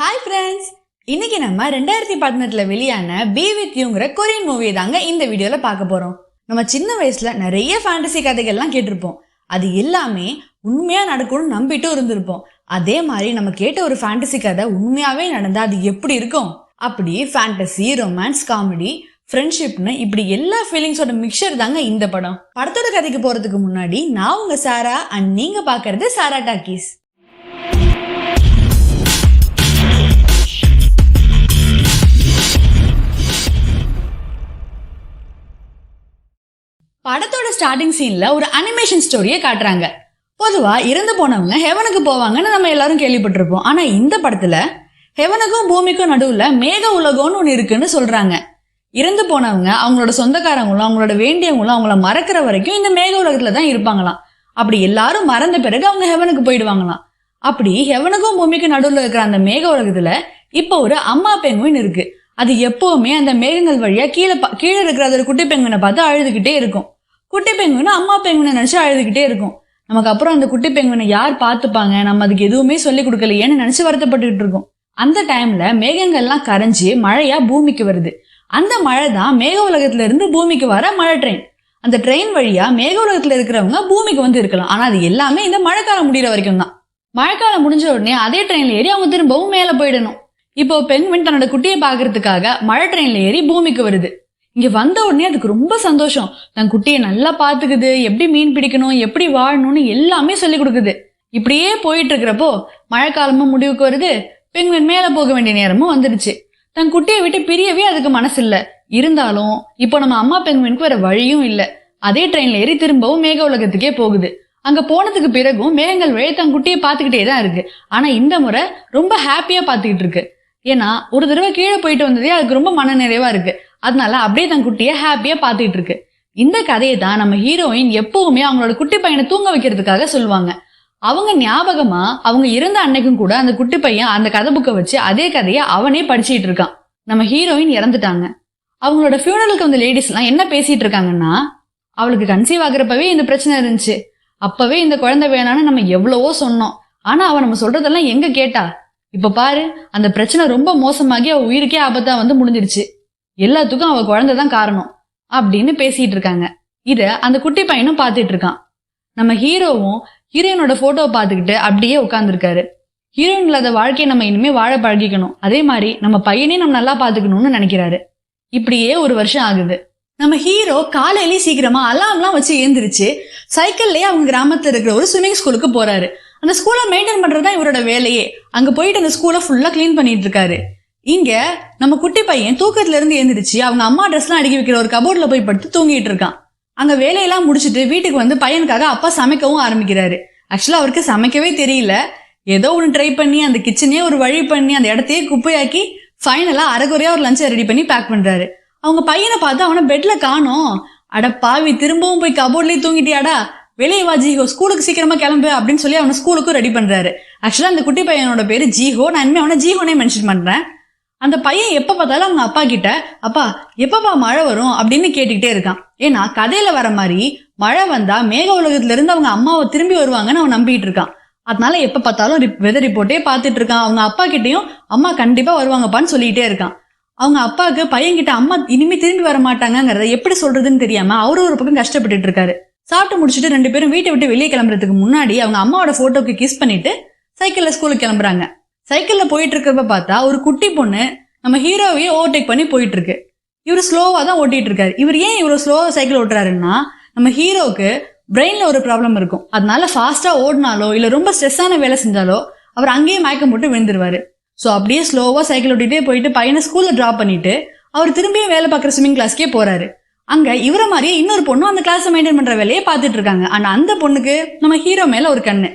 Hi friends, இன்னைக்கு நம்ம 2018 வெளியான பி வித் யூங்கிற கொரியன் மூவி தாங்க இந்த வீடியோல பார்க்க போறோம். நம்ம சின்ன வயசுல நிறைய ஃபேண்டசி கதைகள்லாம் கேட்டிருப்போம். அது எல்லாமே உண்மையா நடக்கும்னு நம்பிட்டு இருந்திருப்போம். அதே மாதிரி நம்ம கேட்ட ஒரு ஃபேண்டசி கதை உண்மையாவே நடந்தா அது எப்படி இருக்கும்? அப்படி ஃபேண்டசி, ரொமான்ஸ், காமெடி, ஃப்ரெண்ட்ஷிப்னு இப்படி எல்லா ஃபீலிங்ஸோட மிக்சர் தாங்க இந்த படம். படத்தோட கதைக்கு போறதுக்கு முன்னாடி நான் உங்க சாரா அண்ட் நீங்க பாக்குறது சாரா டாக்கீஸ். படத்தோட ஸ்டார்டிங் சீன்ல ஒரு அனிமேஷன் ஸ்டோரியை காட்டுறாங்க. பொதுவா இறந்து போனவங்க ஹெவனுக்கு போவாங்கன்னு நம்ம எல்லாரும் கேள்விப்பட்டிருப்போம். ஆனா இந்த படத்துல ஹெவனுக்கும் பூமிக்கும் நடுவுல மேக உலகம்னு ஒண்ணு இருக்குன்னு சொல்றாங்க. இறந்து போனவங்க அவங்களோட சொந்தக்காரங்களும் அவங்களோட வேண்டியவங்களும் அவங்கள மறக்கிற வரைக்கும் இந்த மேக உலகத்துல தான் இருப்பாங்களாம். அப்படி எல்லாரும் மறந்த பிறகு அவங்க ஹெவனுக்கு போயிடுவாங்களாம். அப்படி ஹெவனுக்கும் பூமிக்கும் நடுவுல இருக்கிற அந்த மேக உலகத்துல இப்ப ஒரு அம்மா பெங்குவின் இருக்கு. அது எப்பவுமே அந்த மேகங்கள் வழியா கீழே இருக்கிற ஒரு குட்டி பெங்குவினை பார்த்து அழுதுகிட்டே இருக்கும். குட்டி பெங்குவினை அம்மா பெங்குவினை நினைச்சு அழுதுகிட்டே இருக்கும். நமக்கு அப்புறம் அந்த குட்டி பெங்குவினை யார் பார்த்துப்பாங்க, நம்ம அதுக்கு எதுவுமே சொல்லி கொடுக்கலையேன்னு நினைச்சு வருத்தப்பட்டுட்டு இருக்கும். அந்த டைம்ல மேகங்கள்லாம் கரைஞ்சி மழையா பூமிக்கு வருது. அந்த மழை தான் மேக உலகத்துல இருந்து பூமிக்கு வர மழை ட்ரெயின். அந்த ட்ரெயின் வழியா மேக உலகத்துல இருக்கிறவங்க பூமிக்கு வந்து இருக்கலாம். ஆனா அது எல்லாமே இந்த மழைக்காலம் முடிகிற வரைக்கும் தான். மழைக்காலம் முடிஞ்ச உடனே அதே ட்ரெயின்ல ஏறி அவங்க திரும்பவும் மேல போயிடணும். இப்போ பெங்குவின் தன்னோட குட்டியை பாக்குறதுக்காக மழை ட்ரெயின்ல ஏறி பூமிக்கு வருது. இங்க வந்த உடனே அதுக்கு ரொம்ப சந்தோஷம். தன் குட்டியை நல்லா பாத்துக்குது, எப்படி மீன் பிடிக்கணும், எப்படி வாழணும்னு எல்லாமே சொல்லி கொடுக்குது. இப்படியே போயிட்டு இருக்கிறப்போ மழைக்காலமும் முடிவுக்கு வருது. பெங்குவின் மேல போக வேண்டிய நேரமும் வந்துடுச்சு. தன் குட்டியை விட்டு பிரியவே அதுக்கு மனசு இல்ல. இருந்தாலும் இப்போ நம்ம அம்மா பெங்குவினுக்கு வேற வழியும் இல்ல. அதே ட்ரெயின்ல ஏறி திரும்பவும் மேக உலகத்துக்கே போகுது. அங்க போனதுக்கு பிறகும் மேகங்கள் வழி தன் குட்டியை பாத்துக்கிட்டே தான் இருக்கு. ஆனா இந்த முறை ரொம்ப ஹாப்பியா பாத்துக்கிட்டு இருக்கு. ஏன்னா ஒரு தடவை கீழே போயிட்டு வந்ததே அதுக்கு ரொம்ப மன நிறைவா இருக்கு. அதனால அப்படியே தன் குட்டியை ஹாப்பியா பாத்துக்கிட்டு இருக்கு. இந்த கதையை தான் நம்ம ஹீரோயின் எப்பவுமே அவங்களோட குட்டி பையனை தூங்க வைக்கிறதுக்காக சொல்லுவாங்க. அவங்க ஞாபகமா அவங்க இறந்த அன்னைக்கும் கூட அந்த குட்டி பையன் அந்த கதை புக்கை வச்சு அதே கதையை அவனே படிச்சுட்டு இருக்கான். நம்ம ஹீரோயின் இறந்துட்டாங்க. அவங்களோட ஃபியூனரலுக்கு வந்த லேடிஸ் எல்லாம் என்ன பேசிட்டு இருக்காங்கன்னா, அவளுக்கு கன்சீவ் ஆகுறப்பவே இந்த பிரச்சனை இருந்துச்சு, அப்பவே இந்த குழந்தை வேணான்னு நம்ம எவ்வளவோ சொன்னோம், ஆனா அவ நம்ம சொல்றதெல்லாம் எங்க கேட்டா, இப்ப பாரு அந்த பிரச்சனை ரொம்ப மோசமாகி அவ உயிருக்கே ஆபத்தா வந்து முடிஞ்சிருச்சு, எல்லாத்துக்கும் அவ குழந்தைதான் காரணம் அப்படின்னு பேசிட்டு இருக்காங்க. இத அந்த குட்டி பையனும் பாத்துட்டு இருக்கான். நம்ம ஹீரோவும் ஹீரோயினோட போட்டோவை பாத்துக்கிட்டு அப்படியே உட்கார்ந்துருக்காரு. ஹீரோயின் இல்லாத வாழ்க்கையை நம்ம இனிமே வாழ பழகிக்கணும், அதே மாதிரி நம்ம பையனே நம்ம நல்லா பாத்துக்கணும்னு நினைக்கிறாரு. இப்படியே ஒரு வருஷம் ஆகுது. நம்ம ஹீரோ காலையிலேயே சீக்கிரமா அலாம்லாம் வச்சு ஏந்திரிச்சு சைக்கிள்லயே அவங்க கிராமத்துல இருக்கிற ஒரு ஸ்விம்மிங் ஸ்கூலுக்கு போறாரு. அந்த ஸ்கூலை மெயின்டைன் பண்றதுதான் இவரோட வேலையே. அங்க போயிட்டு அந்த ஸ்கூலை ஃபுல்லா கிளீன் பண்ணிட்டு இருக்காரு. இங்க நம்ம குட்டி பையன் தூக்கத்துல இருந்து எழுந்திரிச்சு அவங்க அம்மா ட்ரெஸ் எல்லாம் அடுக்கி வைக்கிற ஒரு கபோர்ட்ல போய் படுத்து தூங்கிட்டு இருக்கான். அங்க வேலையெல்லாம் முடிச்சுட்டு வீட்டுக்கு வந்து பையனுக்காக அப்பா சமைக்கவும் ஆரம்பிக்கிறாரு. ஆக்சுவலா அவருக்கு சமைக்கவே தெரியல. ஏதோ ஒன்று ட்ரை பண்ணி அந்த கிச்சனையே ஒரு வழி பண்ணி அந்த இடத்தையே குப்பையாக்கி ஃபைனலா அரைக்குறையா ஒரு லஞ்சை ரெடி பண்ணி பேக் பண்றாரு. அவங்க பையனை பார்த்து அவனை பெட்ல காணோம். அட பாவி, திரும்பவும் போய் கபோர்ட்லயே தூங்கிட்டியாடா, வெளியே வா ஜீஹோ, ஸ்கூலுக்கு சீக்கிரமா கிளம்பு அப்படின்னு சொல்லி அவனை ஸ்கூலுக்கும் ரெடி பண்றாரு. ஆக்சுவலா அந்த குட்டி பையனோட பேரு ஜீஹோ. நான் இனிமே அவனை ஜீஹோனே மென்ஷன் பண்றேன். அந்த பையன் எப்ப பார்த்தாலும் அவங்க அப்பா கிட்ட, அப்பா எப்பப்பா மழை வரும் அப்படின்னு கேட்டுக்கிட்டே இருக்கான். ஏன்னா கதையில வர மாதிரி மழை வந்தா மேக உலகத்துல இருந்து அவங்க அம்மாவை திரும்பி வருவாங்கன்னு அவன் நம்பிட்டு இருக்கான். அதனால எப்ப பார்த்தாலும் வெதர் ரிப்போர்ட்டே பார்த்துட்டு இருக்கான். அவங்க அப்பா கிட்டையும் அம்மா கண்டிப்பா வருவாங்கப்பான்னு சொல்லிட்டே இருக்கான். அவங்க அப்பாவுக்கு பையன்கிட்ட அம்மா இனிமே திரும்பி வர மாட்டாங்கிறத எப்படி சொல்றதுன்னு தெரியாம அவரு ஒரு பக்கம் கஷ்டப்பட்டுட்டு இருக்காரு. சாப்பிட்டு முடிச்சுட்டு ரெண்டு பேரும் வீட்டை விட்டு வெளியே கிளம்புறதுக்கு முன்னாடி அவங்க அம்மாவோட போட்டோக்கு கிஸ் பண்ணிட்டு சைக்கிள்ல ஸ்கூலுக்கு கிளம்புறாங்க. சைக்கிள்ல போயிட்டு இருக்கிறப்ப பார்த்தா ஒரு குட்டி பொண்ணு நம்ம ஹீரோவையே ஓவர்டேக் பண்ணி போயிட்டு இருக்கு. இவரு ஸ்லோவா தான் ஓட்டிட்டு இருக்காரு. இவர் ஏன் இவ்வளவு ஸ்லோவா சைக்கிள் ஓட்டுறாருன்னா, நம்ம ஹீரோக்கு பிரெயின்ல ஒரு ப்ராப்ளம் இருக்கும். அதனால ஃபாஸ்டா ஓடினாலோ இல்ல ரொம்ப ஸ்ட்ரெஸ்ஸான வேலை செஞ்சாலோ அவர் அங்கேயே மயக்கம் போட்டு விழுந்துருவாரு. ஸோ அப்படியே ஸ்லோவா சைக்கிள் ஓட்டிகிட்டே போயிட்டு பையனை ஸ்கூல்ல டிராப் பண்ணிட்டு அவர் திரும்பியும் வேலை பார்க்குற ஸ்விம்மிங் கிளாஸ்க்கே போறாரு. அங்க இவரை மாதிரியே இன்னொரு பொண்ணும் அந்த கிளாஸை மெயின்டைன் பண்ற வேலையை பார்த்துட்டு இருக்காங்க. ஆனா அந்த பொண்ணுக்கு நம்ம ஹீரோ மேல ஒரு கண்ணு.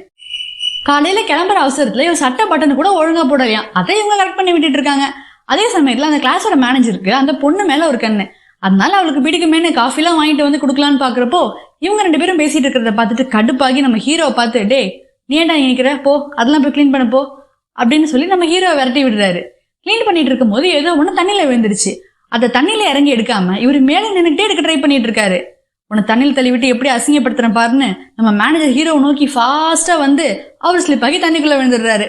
காலையில கிளம்புற அவசரத்துல இவன் சட்டை பட்டன் கூட ஒழுங்கா போடலையாம். அதை இவங்க கரெக்ட் பண்ணி விட்டுட்டு இருக்காங்க. அதே சமயத்துல அந்த கிளாஸோட மேனேஜருக்கு அந்த பொண்ணு மேல ஒரு கண்ணு. அதனால அவளுக்கு பிடிக்குமேனு காஃபிலாம் வாங்கிட்டு வந்து கொடுக்கலான்னு பாக்குறப்போ இவங்க ரெண்டு பேரும் பேசிட்டு இருக்கிறத பார்த்துட்டு கடுப்பாகி நம்ம ஹீரோவை பார்த்து, டே நீ ஏன்டா நினைக்கிற, போ அதெல்லாம் போய் கிளீன் பண்ண போ அப்படின்னு சொல்லி நம்ம ஹீரோவை விரட்டி விடுறாரு. கிளீன் பண்ணிட்டு இருக்கும் போது ஏதோ ஒண்ணு தண்ணியில விழுந்துருச்சு. அதை தண்ணியில இறங்கி எடுக்காம இவரு மேல நின்றுட்டே எடுக்க ட்ரை பண்ணிட்டு இருக்காரு. உன்னை தண்ணியில் தள்ளி விட்டு எப்படி அசிங்கப்படுத்துறேன் பாருன்னு நம்ம மேனேஜர் ஹீரோவை நோக்கி ஃபாஸ்டா வந்து அவர் ஸ்லிப் ஆகி தண்ணிக்குள்ள விழுந்துடுறாரு.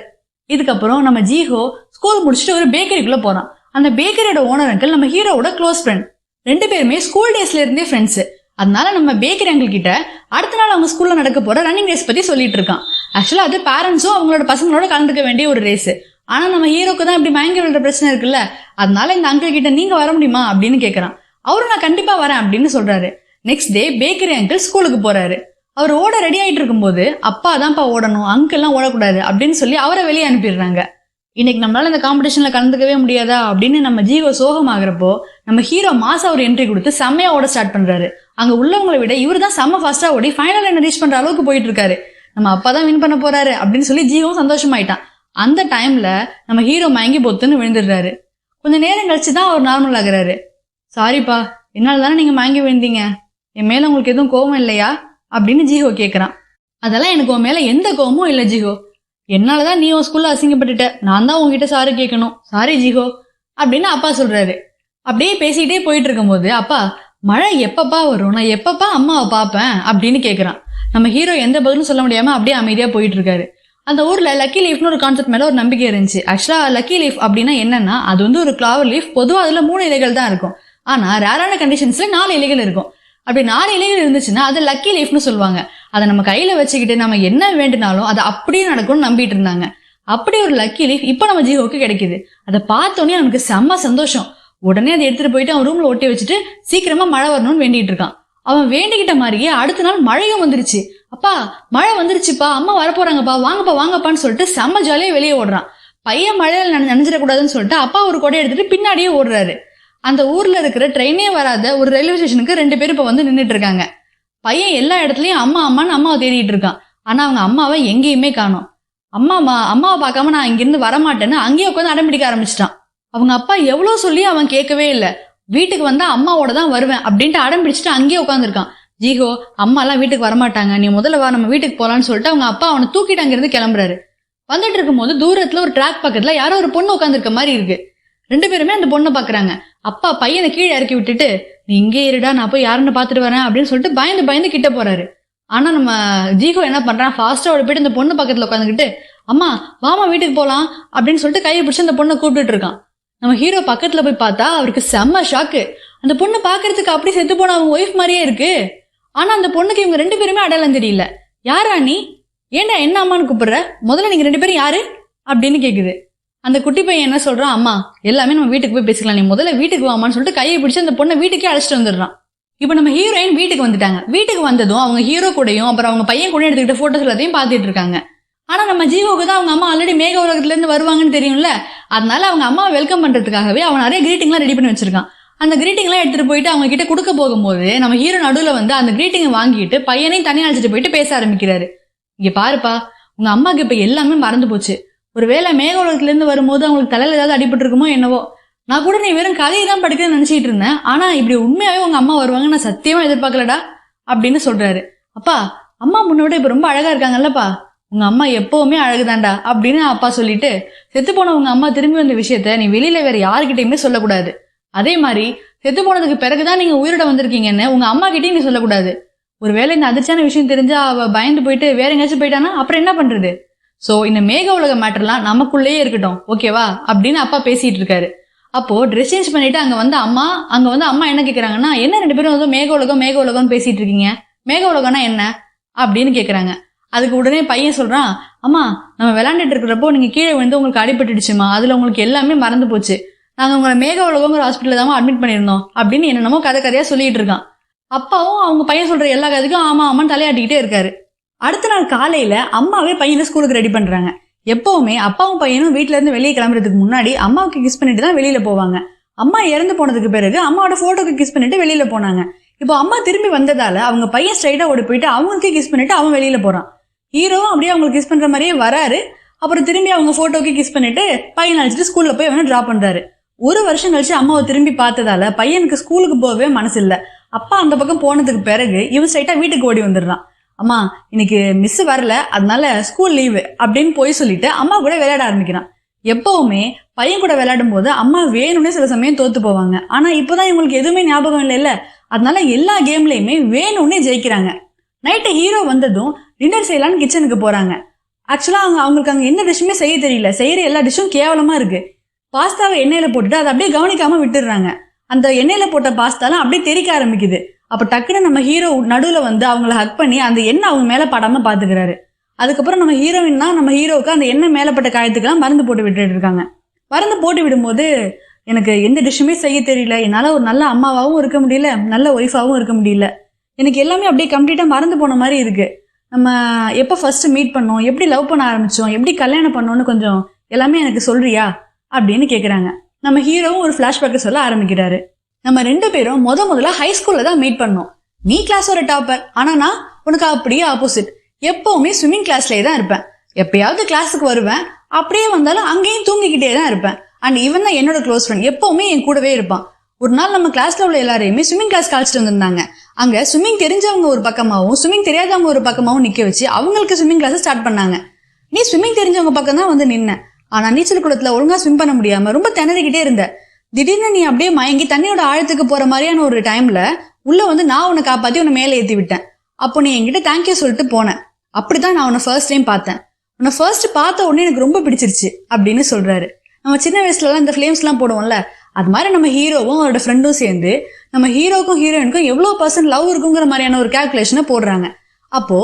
இதுக்கப்புறம் நம்ம ஜீஹோ ஸ்கூல் முடிச்சுட்டு ஒரு பேக்கரிக்குள்ள போறான். அந்த பேக்கரியோட ஓனர் அங்கிள் நம்ம ஹீரோவோட க்ளோஸ் ஃப்ரெண்ட். 2 பேருமே ஸ்கூல் டேஸ்ல இருந்தே ஃப்ரெண்ட்ஸ். அதனால நம்ம பேக்கரி அங்கிள் கிட்ட அடுத்த நாள் அவங்க ஸ்கூல்ல நடக்க போற ரன்னிங் ரேஸ் பத்தி சொல்லிட்டு இருக்கான். ஆக்சுவலா அது பேரண்ட்ஸும் அவங்களோட பசங்களோட கலந்துக்க வேண்டிய ஒரு ரேஸ். ஆனா நம்ம ஹீரோக்கு தான் இப்படி மயங்கி விழுற பிரச்சனை இருக்குல்ல, அதனால இந்த அங்கிள் கிட்ட நீங்க வர முடியுமா அப்படின்னு கேட்கறான். அவரும் நான் கண்டிப்பா வரேன் அப்படின்னு சொல்றாரு. நெக்ஸ்ட் டே பேக்கரி அங்கிள் ஸ்கூலுக்கு போறாரு. அவர் ஓட ரெடி ஆயிட்டு இருக்கும்போது அப்பா தான்ப்பா ஓடணும், அங்கிள் எல்லாம் ஓடக்கூடாது அப்படின்னு சொல்லி அவரை வெளியே அனுப்பிடுறாங்க. இன்னைக்கு நம்மளால இந்த காம்படிஷன்ல கலந்துக்கவே முடியாதா அப்படின்னு நம்ம ஜீவோ சோகமாகறப்போ நம்ம ஹீரோ மாசா ஒரு என்ட்ரி கொடுத்து செம்மையா ஓட ஸ்டார்ட் பண்றாரு. அங்க உள்ளவங்களை விட இவர் தான் செம்ம ஃபாஸ்டா ஓடி ஃபைனல் என்ன ரீச் பண்ற அளவுக்கு போயிட்டு இருக்காரு. நம்ம அப்பா தான் வின் பண்ண போறாரு அப்படின்னு சொல்லி ஜீவும் சந்தோஷமாயிட்டான். அந்த டைம்ல நம்ம ஹீரோ மயங்கி பொத்துன்னு விழுந்துடுறாரு. கொஞ்சம் நேரம் கழிச்சுதான் அவர் நார்மல் ஆகுறாரு. சாரிப்பா, என்னால தானே நீங்க மயங்கி விழுந்தீங்க, என் மேல உங்களுக்கு எதுவும் கோபம் இல்லையா அப்படின்னு ஜீஹோ கேக்குறான். அதெல்லாம் எனக்கு உன் மேல எந்த கோபமும் இல்ல ஜீஹோ, என்னாலதான் நீ உன் ஸ்கூல்ல அசிங்கப்பட்டுட்ட, நான் தான் உங்ககிட்ட சாரி கேட்கணும், சாரி ஜீஹோ அப்படின்னு அப்பா சொல்றாரு. அப்படியே பேசிக்கிட்டே போயிட்டு இருக்கும்போது அப்பா, மழை எப்பப்பா வரும், நான் எப்பப்பா அம்மாவை பாப்பேன் அப்படின்னு கேக்குறான். நம்ம ஹீரோ எந்த பதிலும் சொல்ல முடியாம அப்படியே அமைதியா போயிட்டு இருக்காரு. அந்த ஊர்ல லக்கி லீஃப்னு ஒரு கான்செப்ட் மேல ஒரு நம்பிக்கை இருந்துச்சு. ஆக்சுவலா லக்கி லீஃப் அப்படின்னா என்னன்னா, அது வந்து ஒரு ஃபிளவர் லீஃப். பொதுவா அதுல 3 இலைகள் தான் இருக்கும். ஆனா ரேரான கண்டிஷன்ஸ்ல 4 இலைகள் இருக்கும். அப்படி 4 இலைகள் இருந்துச்சுன்னா அது லக்கி லீஃப்னு சொல்லுவாங்க. அதை நம்ம கையில வச்சுக்கிட்டு நம்ம என்ன வேண்டுனாலும் அது அப்படியே நடக்கும்னு நம்பிட்டு இருந்தாங்க. அப்படி ஒரு லக்கி லீஃப் இப்ப நம்ம ஜீவோக்கு கிடைக்குது. அதை பார்த்தோன்னே அவனுக்கு செம்ம சந்தோஷம். உடனே அதை எடுத்துட்டு போயிட்டு அவன் ரூம்ல ஒட்டி வச்சுட்டு சீக்கிரமா மழை வரணும்னு வேண்டிட்டு இருக்கான். அவன் வேண்டிக்கிட்ட மாதிரியே அடுத்த நாள் மழையும் வந்துருச்சு. அப்பா மழை வந்துருச்சுப்பா, அம்மா வரப்போறாங்கப்பா, வாங்கப்பா வாங்கப்பான்னு சொல்லிட்டு செம்ம ஜாலியா வெளியே ஓடுறான். பையன் மழையில நனைஞ்சிடக்கூடாதுன்னு சொல்லிட்டு அப்பா ஒரு கொடை எடுத்துட்டு பின்னாடியே ஓடுறாரு. அந்த ஊர்ல இருக்கிற ட்ரெயினே வராத ஒரு ரயில்வே ஸ்டேஷனுக்கு 2 பேரும் இப்ப வந்து நின்றுட்டு இருக்காங்க. பையன் எல்லா இடத்துலயும் அம்மா அம்மான்னு அம்மாவை தேடிட்டு இருக்கான். ஆனா அவங்க அம்மாவை எங்கேயுமே காணோம். அம்மாவை பார்க்காம நான் இங்கிருந்து வரமாட்டேன்னு அங்கேயே உட்காந்து அடம்பிடிக்க ஆரம்பிச்சிட்டான். அவங்க அப்பா எவ்வளவு சொல்லி அவன் கேட்கவே இல்லை. வீட்டுக்கு வந்தா அம்மாவோட தான் வருவேன் அப்படின்ட்டு அடம்பிடிச்சிட்டு அங்கேயே உட்காந்துருக்கான். ஜீஹோ, அம்மா எல்லாம் வீட்டுக்கு வரமாட்டாங்க, நீ முதல்ல வா, நம்ம வீட்டுக்கு போலான்னு சொல்லிட்டு அவங்க அப்பா அவனை தூக்கிட்டு அங்கிருந்து கிளம்புறாரு. வந்துட்டு இருக்கும் போது தூரத்துல ஒரு ட்ராக் பக்கத்துல யாரோ ஒரு பொண்ணு உட்காந்துருக்க மாதிரி இருக்கு. 2 பேருமே அந்த பொண்ணை பாக்குறாங்க. அப்பா பையனை கீழே இறக்கி விட்டுட்டு நீ இங்கே இருடா, நான் போய் யாருன்னு பாத்துட்டு வரேன் அப்படின்னு சொல்லிட்டு பயந்து பயந்து கிட்ட போறாரு. ஆனா நம்ம ஜீஹோ என்ன பண்றான், ஃபாஸ்டா ஓடி போயிட்டு அந்த பொண்ணு பக்கத்துல உட்காந்துக்கிட்டு அம்மா வாமா வீட்டுக்கு போலாம் அப்படின்னு சொல்லிட்டு கையை பிடிச்சி அந்த பொண்ணை கூப்பிட்டு இருக்கான். நம்ம ஹீரோ பக்கத்துல போய் பார்த்தா அவருக்கு செம்ம ஷாக்கு. அந்த பொண்ணு பாக்குறதுக்கு அப்படி செத்து போன அவங்க ஒய்ஃப் மாதிரியே இருக்கு. ஆனா அந்த பொண்ணுக்கு இவங்க 2 பேருமே அடையாளம் தெரியல. யாரா நீ, ஏண்டா என்ன அம்மான்னு கூப்பிடுற, முதல்ல நீங்க 2 பேரும் யாரு அப்படின்னு கேக்குது. அந்த குட்டி பையன் என்ன சொல்றான், அம்மா எல்லாமே நம்ம வீட்டுக்கு போய் பேசிக்கலாம், நீ முதல்ல வீட்டுக்கு வாமான்னு சொல்லிட்டு கையை பிடிச்சி அந்த பொண்ணை வீட்டுக்கே அழைச்சிட்டு வந்துடுறான். இப்ப நம்ம ஹீரோயின் வீட்டுக்கு வந்துட்டாங்க. வீட்டுக்கு வந்ததும் அவங்க ஹீரோ கூடயும் அப்புறம் அவங்க பையன் கூட எடுத்துக்கிட்ட போட்டோஸ் எல்லாத்தையும் பாத்துட்டு இருக்காங்க. ஆனா நம்ம ஜீவோக்கு தான் அவங்க அம்மா ஆல்ரெடி மேக உலகத்துல இருந்து வருவாங்கன்னு தெரியும்ல, அதனால அவங்க அம்மாவை வெல்கம் பண்றதுக்காகவே அவன் நிறைய கிரீட்டிங்லாம் ரெடி பண்ணி வச்சிருக்கான். அந்த கிரீட்டிங்லாம் எடுத்துட்டு போயிட்டு அவங்க கிட்ட கொடுக்க போகும்போது நம்ம ஹீரோ நடுவுல வந்து அந்த கிரீட்டிங்கை வாங்கிட்டு பையனையும் தனியா அழைச்சிட்டு போயிட்டு பேச ஆரம்பிக்கிறாரு. இங்க பாருப்பா, உங்க அம்மாக்கு இப்ப எல்லாமே மறந்து போச்சு. ஒருவேளை மேக உலகத்துல இருந்து வரும்போது அவங்களுக்கு தலையில ஏதாவது அடிபட்டு இருக்குமோ என்னவோ. நான் கூட நீ வெறும் கதையை தான் படிக்கிறேன்னு நினைச்சிட்டு இருந்தேன், ஆனா இப்படி உண்மையாவே உங்க அம்மா வருவாங்க நான் சத்தியமா எதிர்பார்க்கலடா அப்படின்னு சொல்றாரு. அப்பா அம்மா முன்னோட இப்ப ரொம்ப அழகா இருக்காங்கல்லப்பா, உங்க அம்மா எப்பவுமே அழகுதான்டா அப்படின்னு அப்பா சொல்லிட்டு, செத்து போன உங்க அம்மா திரும்பி வந்த விஷயத்த நீ வெளியில வேற யாருக்கிட்டையுமே சொல்லக்கூடாது. அதே மாதிரி செத்து போனதுக்கு பிறகுதான் நீங்க உயிரோட வந்திருக்கீங்கன்னு உங்க அம்மா கிட்டயும் நீ சொல்லக்கூடாது. ஒருவேளை இந்த அதிர்ச்சியான விஷயம் தெரிஞ்சா அவ பயந்து போயிட்டு வேற எங்கேயாச்சும் போயிட்டானா அப்புறம் என்ன பண்றது? சோ இந்த மேக உலக மேட்டர்லாம் நமக்குள்ளேயே இருக்கட்டும், ஓகேவா அப்படின்னு அப்பா பேசிட்டு இருக்காரு. அப்போ ட்ரெஸ் சேஞ்ச் பண்ணிட்டு அங்க வந்து அம்மா என்ன கேக்குறாங்கன்னா, என்ன 2 பேரும் வந்து மேக உலகம்னு பேசிட்டு இருக்கீங்க, மேக உலகம்னா என்ன அப்படின்னு கேக்குறாங்க. அதுக்கு உடனே பையன் சொல்றான், அம்மா நம்ம விளையாண்டுட்டு இருக்கிறப்போ நீங்க கீழே விழுந்து உங்களுக்கு அடிபட்டுடுச்சுமா, அதுல உங்களுக்கு எல்லாமே மறந்து போச்சு, நாங்க உங்களை மேக உலகங்கிற ஹாஸ்பிட்டல்ல தான் அட்மிட் பண்ணிருந்தோம் அப்படின்னு என்னென்னமோ கதையா சொல்லிட்டு இருக்கான். அப்பாவும் அவங்க பையன் சொல்ற எல்லா கதைக்கும் ஆமா ஆமான்னு தலையாட்டிக்கிட்டே இருக்காரு. அடுத்த நாள் காலையில அம்மாவே பையனை ஸ்கூலுக்கு ரெடி பண்றாங்க. எப்பவுமே அப்பாவும் பையனும் வீட்டுல இருந்து வெளியே கிளம்புறதுக்கு முன்னாடி அம்மாவுக்கு கிஸ் பண்ணிட்டு தான் வெளியில போவாங்க. அம்மா இறந்து போனதுக்கு பிறகு அம்மாவோட போட்டோக்கு கிஸ் பண்ணிட்டு வெளியில போனாங்க. இப்போ அம்மா திரும்பி வந்ததால அவங்க பையன் ஸ்ட்ரைட்டா ஓடி போயிட்டு அவங்களுக்கு கிஸ் பண்ணிட்டு அவன் வெளியில போறான். ஹீரோவும் அப்படியே அவங்களுக்கு கிஸ் பண்ற மாதிரியே வராரு. அப்புறம் திரும்பி அவங்க போட்டோக்கு கிஸ் பண்ணிட்டு பையன் அழைச்சிட்டு ஸ்கூல்ல போய் அவனை டிராப் பண்றாரு. 1 வருஷம் கழிச்சு அம்மாவை திரும்பி பார்த்ததால பையனுக்கு ஸ்கூலுக்கு போகவே மனசு இல்ல. அப்பா அந்த பக்கம் போனதுக்கு பிறகு இவன் ஸ்ட்ரைட்டா வீட்டுக்கு ஓடி வந்துடுறான். அம்மா இன்னைக்கு மிஸ் வரல, அதனால ஸ்கூல் லீவு அப்படின்னு போய் சொல்லிட்டு அம்மா கூட விளையாட ஆரம்பிக்கிறான். எப்பவுமே பையன் கூட விளையாடும் போது அம்மா வேணும்னே சில சமயம் தோத்து போவாங்க. ஆனா இப்பதான் இவங்களுக்கு எதுவுமே ஞாபகம் இல்லைல்ல, அதனால எல்லா கேம்லயுமே வேணும்னே ஜெயிக்கிறாங்க. நைட்டு ஹீரோ வந்ததும் டின்னர் செய்யலான்னு கிச்சனுக்கு போறாங்க. ஆக்சுவலா அவங்களுக்கு அங்க என்ன டிஷ்ஷுமே செய்ய தெரியல, செய்யற எல்லா டிஷ்ஷும் கேவலமா இருக்கு. பாஸ்தாவை எண்ணெயில போட்டுட்டு அதை அப்படியே கவனிக்காம விட்டுடுறாங்க. அந்த எண்ணெயில போட்ட பாஸ்தாலாம் அப்படியே தெறிக்க ஆரம்பிக்குது. அப்ப டக்குன்னு நம்ம ஹீரோ நடுவுல வந்து அவங்கள ஹக் பண்ணி அந்த எண்ணெய் அவங்க மேல படாம பாத்துக்கிறாரு. அதுக்கப்புறம் நம்ம ஹீரோயின் தான் நம்ம ஹீரோவுக்கு அந்த எண்ணெய் மேலப்பட்ட காயத்துக்கெல்லாம் மருந்து போட்டு விட்டுட்டு இருக்காங்க. மருந்து போட்டு விடும்போது, எனக்கு எந்த டிஷ்ஷுமே செய்ய தெரியல, என்னால ஒரு நல்ல அம்மாவாகவும் இருக்க முடியல, நல்ல ஒய்ஃபாகவும் இருக்க முடியல, எனக்கு எல்லாமே அப்படியே கம்ப்ளீட்டா மறந்து போன மாதிரி இருக்கு. நம்ம எப்போ ஃபர்ஸ்ட் மீட் பண்ணோம், எப்படி லவ் பண்ண ஆரம்பிச்சோம், எப்படி கல்யாணம் பண்ணோம்னு கொஞ்சம் எல்லாமே எனக்கு சொல்றியா அப்படின்னு கேட்குறாங்க. நம்ம ஹீரோவும் ஒரு ஃப்ளாஷ்பேக்கை சொல்ல ஆரம்பிக்கிறாரு. நம்ம 2 பேரும் முதல்ல ஹை ஸ்கூல்ல தான் மீட் பண்ணோம். நீ கிளாஸ் ஒரு டாப்பர், ஆனா நான் உனக்கு அப்படியே ஆப்போசிட். எப்பவுமே ஸ்விம்மிங் கிளாஸ்லயே தான் இருப்பேன். எப்பயாவது கிளாஸுக்கு வருவேன், அப்படியே வந்தாலும் அங்கேயும் தூங்கிக்கிட்டே தான் இருப்பேன். அண்ட் இவன் தான் என்னோட க்ளோஸ் ஃப்ரெண்ட், எப்பவுமே என் கூடவே இருப்பான். ஒரு நாள் நம்ம கிளாஸ்ல உள்ள எல்லாரையுமே ஸ்விம்மிங் கிளாஸ் கழிச்சிட்டு வந்திருந்தாங்க. அங்க ஸ்விம்மிங் தெரிஞ்சவங்க ஒரு பக்கமாவும் ஸ்விம்மிங் தெரியாதவங்க ஒரு பக்கமாவும் நிக்க வச்சு அவங்களுக்கு ஸ்விம்மிங் கிளாஸ் ஸ்டார்ட் பண்ணாங்க. நீ ஸ்விம்மிங் தெரிஞ்சவங்க பக்கம் தான் வந்து நின்ன, ஆனா நீச்சல் குளத்துல ஒழுங்கா ஸ்விம் பண்ண முடியாம ரொம்ப திணறிக்கிட்டே இருந்த. திடீர்னு நீ அப்படியே மயங்கி தண்ணியோட ஆழத்துக்கு போற மாதிரியான ஒரு டைம்ல உள்ள வந்து நான் உன்னை காப்பாத்தி உன்னை மேலே ஏத்தி விட்டேன். அப்போ நீ என்கிட்ட தேங்க்யூ சொல்லிட்டு போனேன். அப்படிதான் நான் உன்னை ஃபர்ஸ்ட் டைம் பார்த்தேன். உன்னை ஃபர்ஸ்ட் பார்த்த உடனே எனக்கு ரொம்ப பிடிச்சிருச்சு அப்படின்னு சொல்றாரு. நம்ம சின்ன வயசுல எல்லாம் இந்த ஃபிளேம்ஸ் எல்லாம் போடுவோம்ல, அது மாதிரி நம்ம ஹீரோவும் அவரோட ஃப்ரெண்டும் சேர்ந்து நம்ம ஹீரோக்கும் ஹீரோயினுக்கும் எவ்வளவு % லவ் இருக்குங்கிற மாதிரியான ஒரு கால்குலேஷனை போடுறாங்க. அப்போ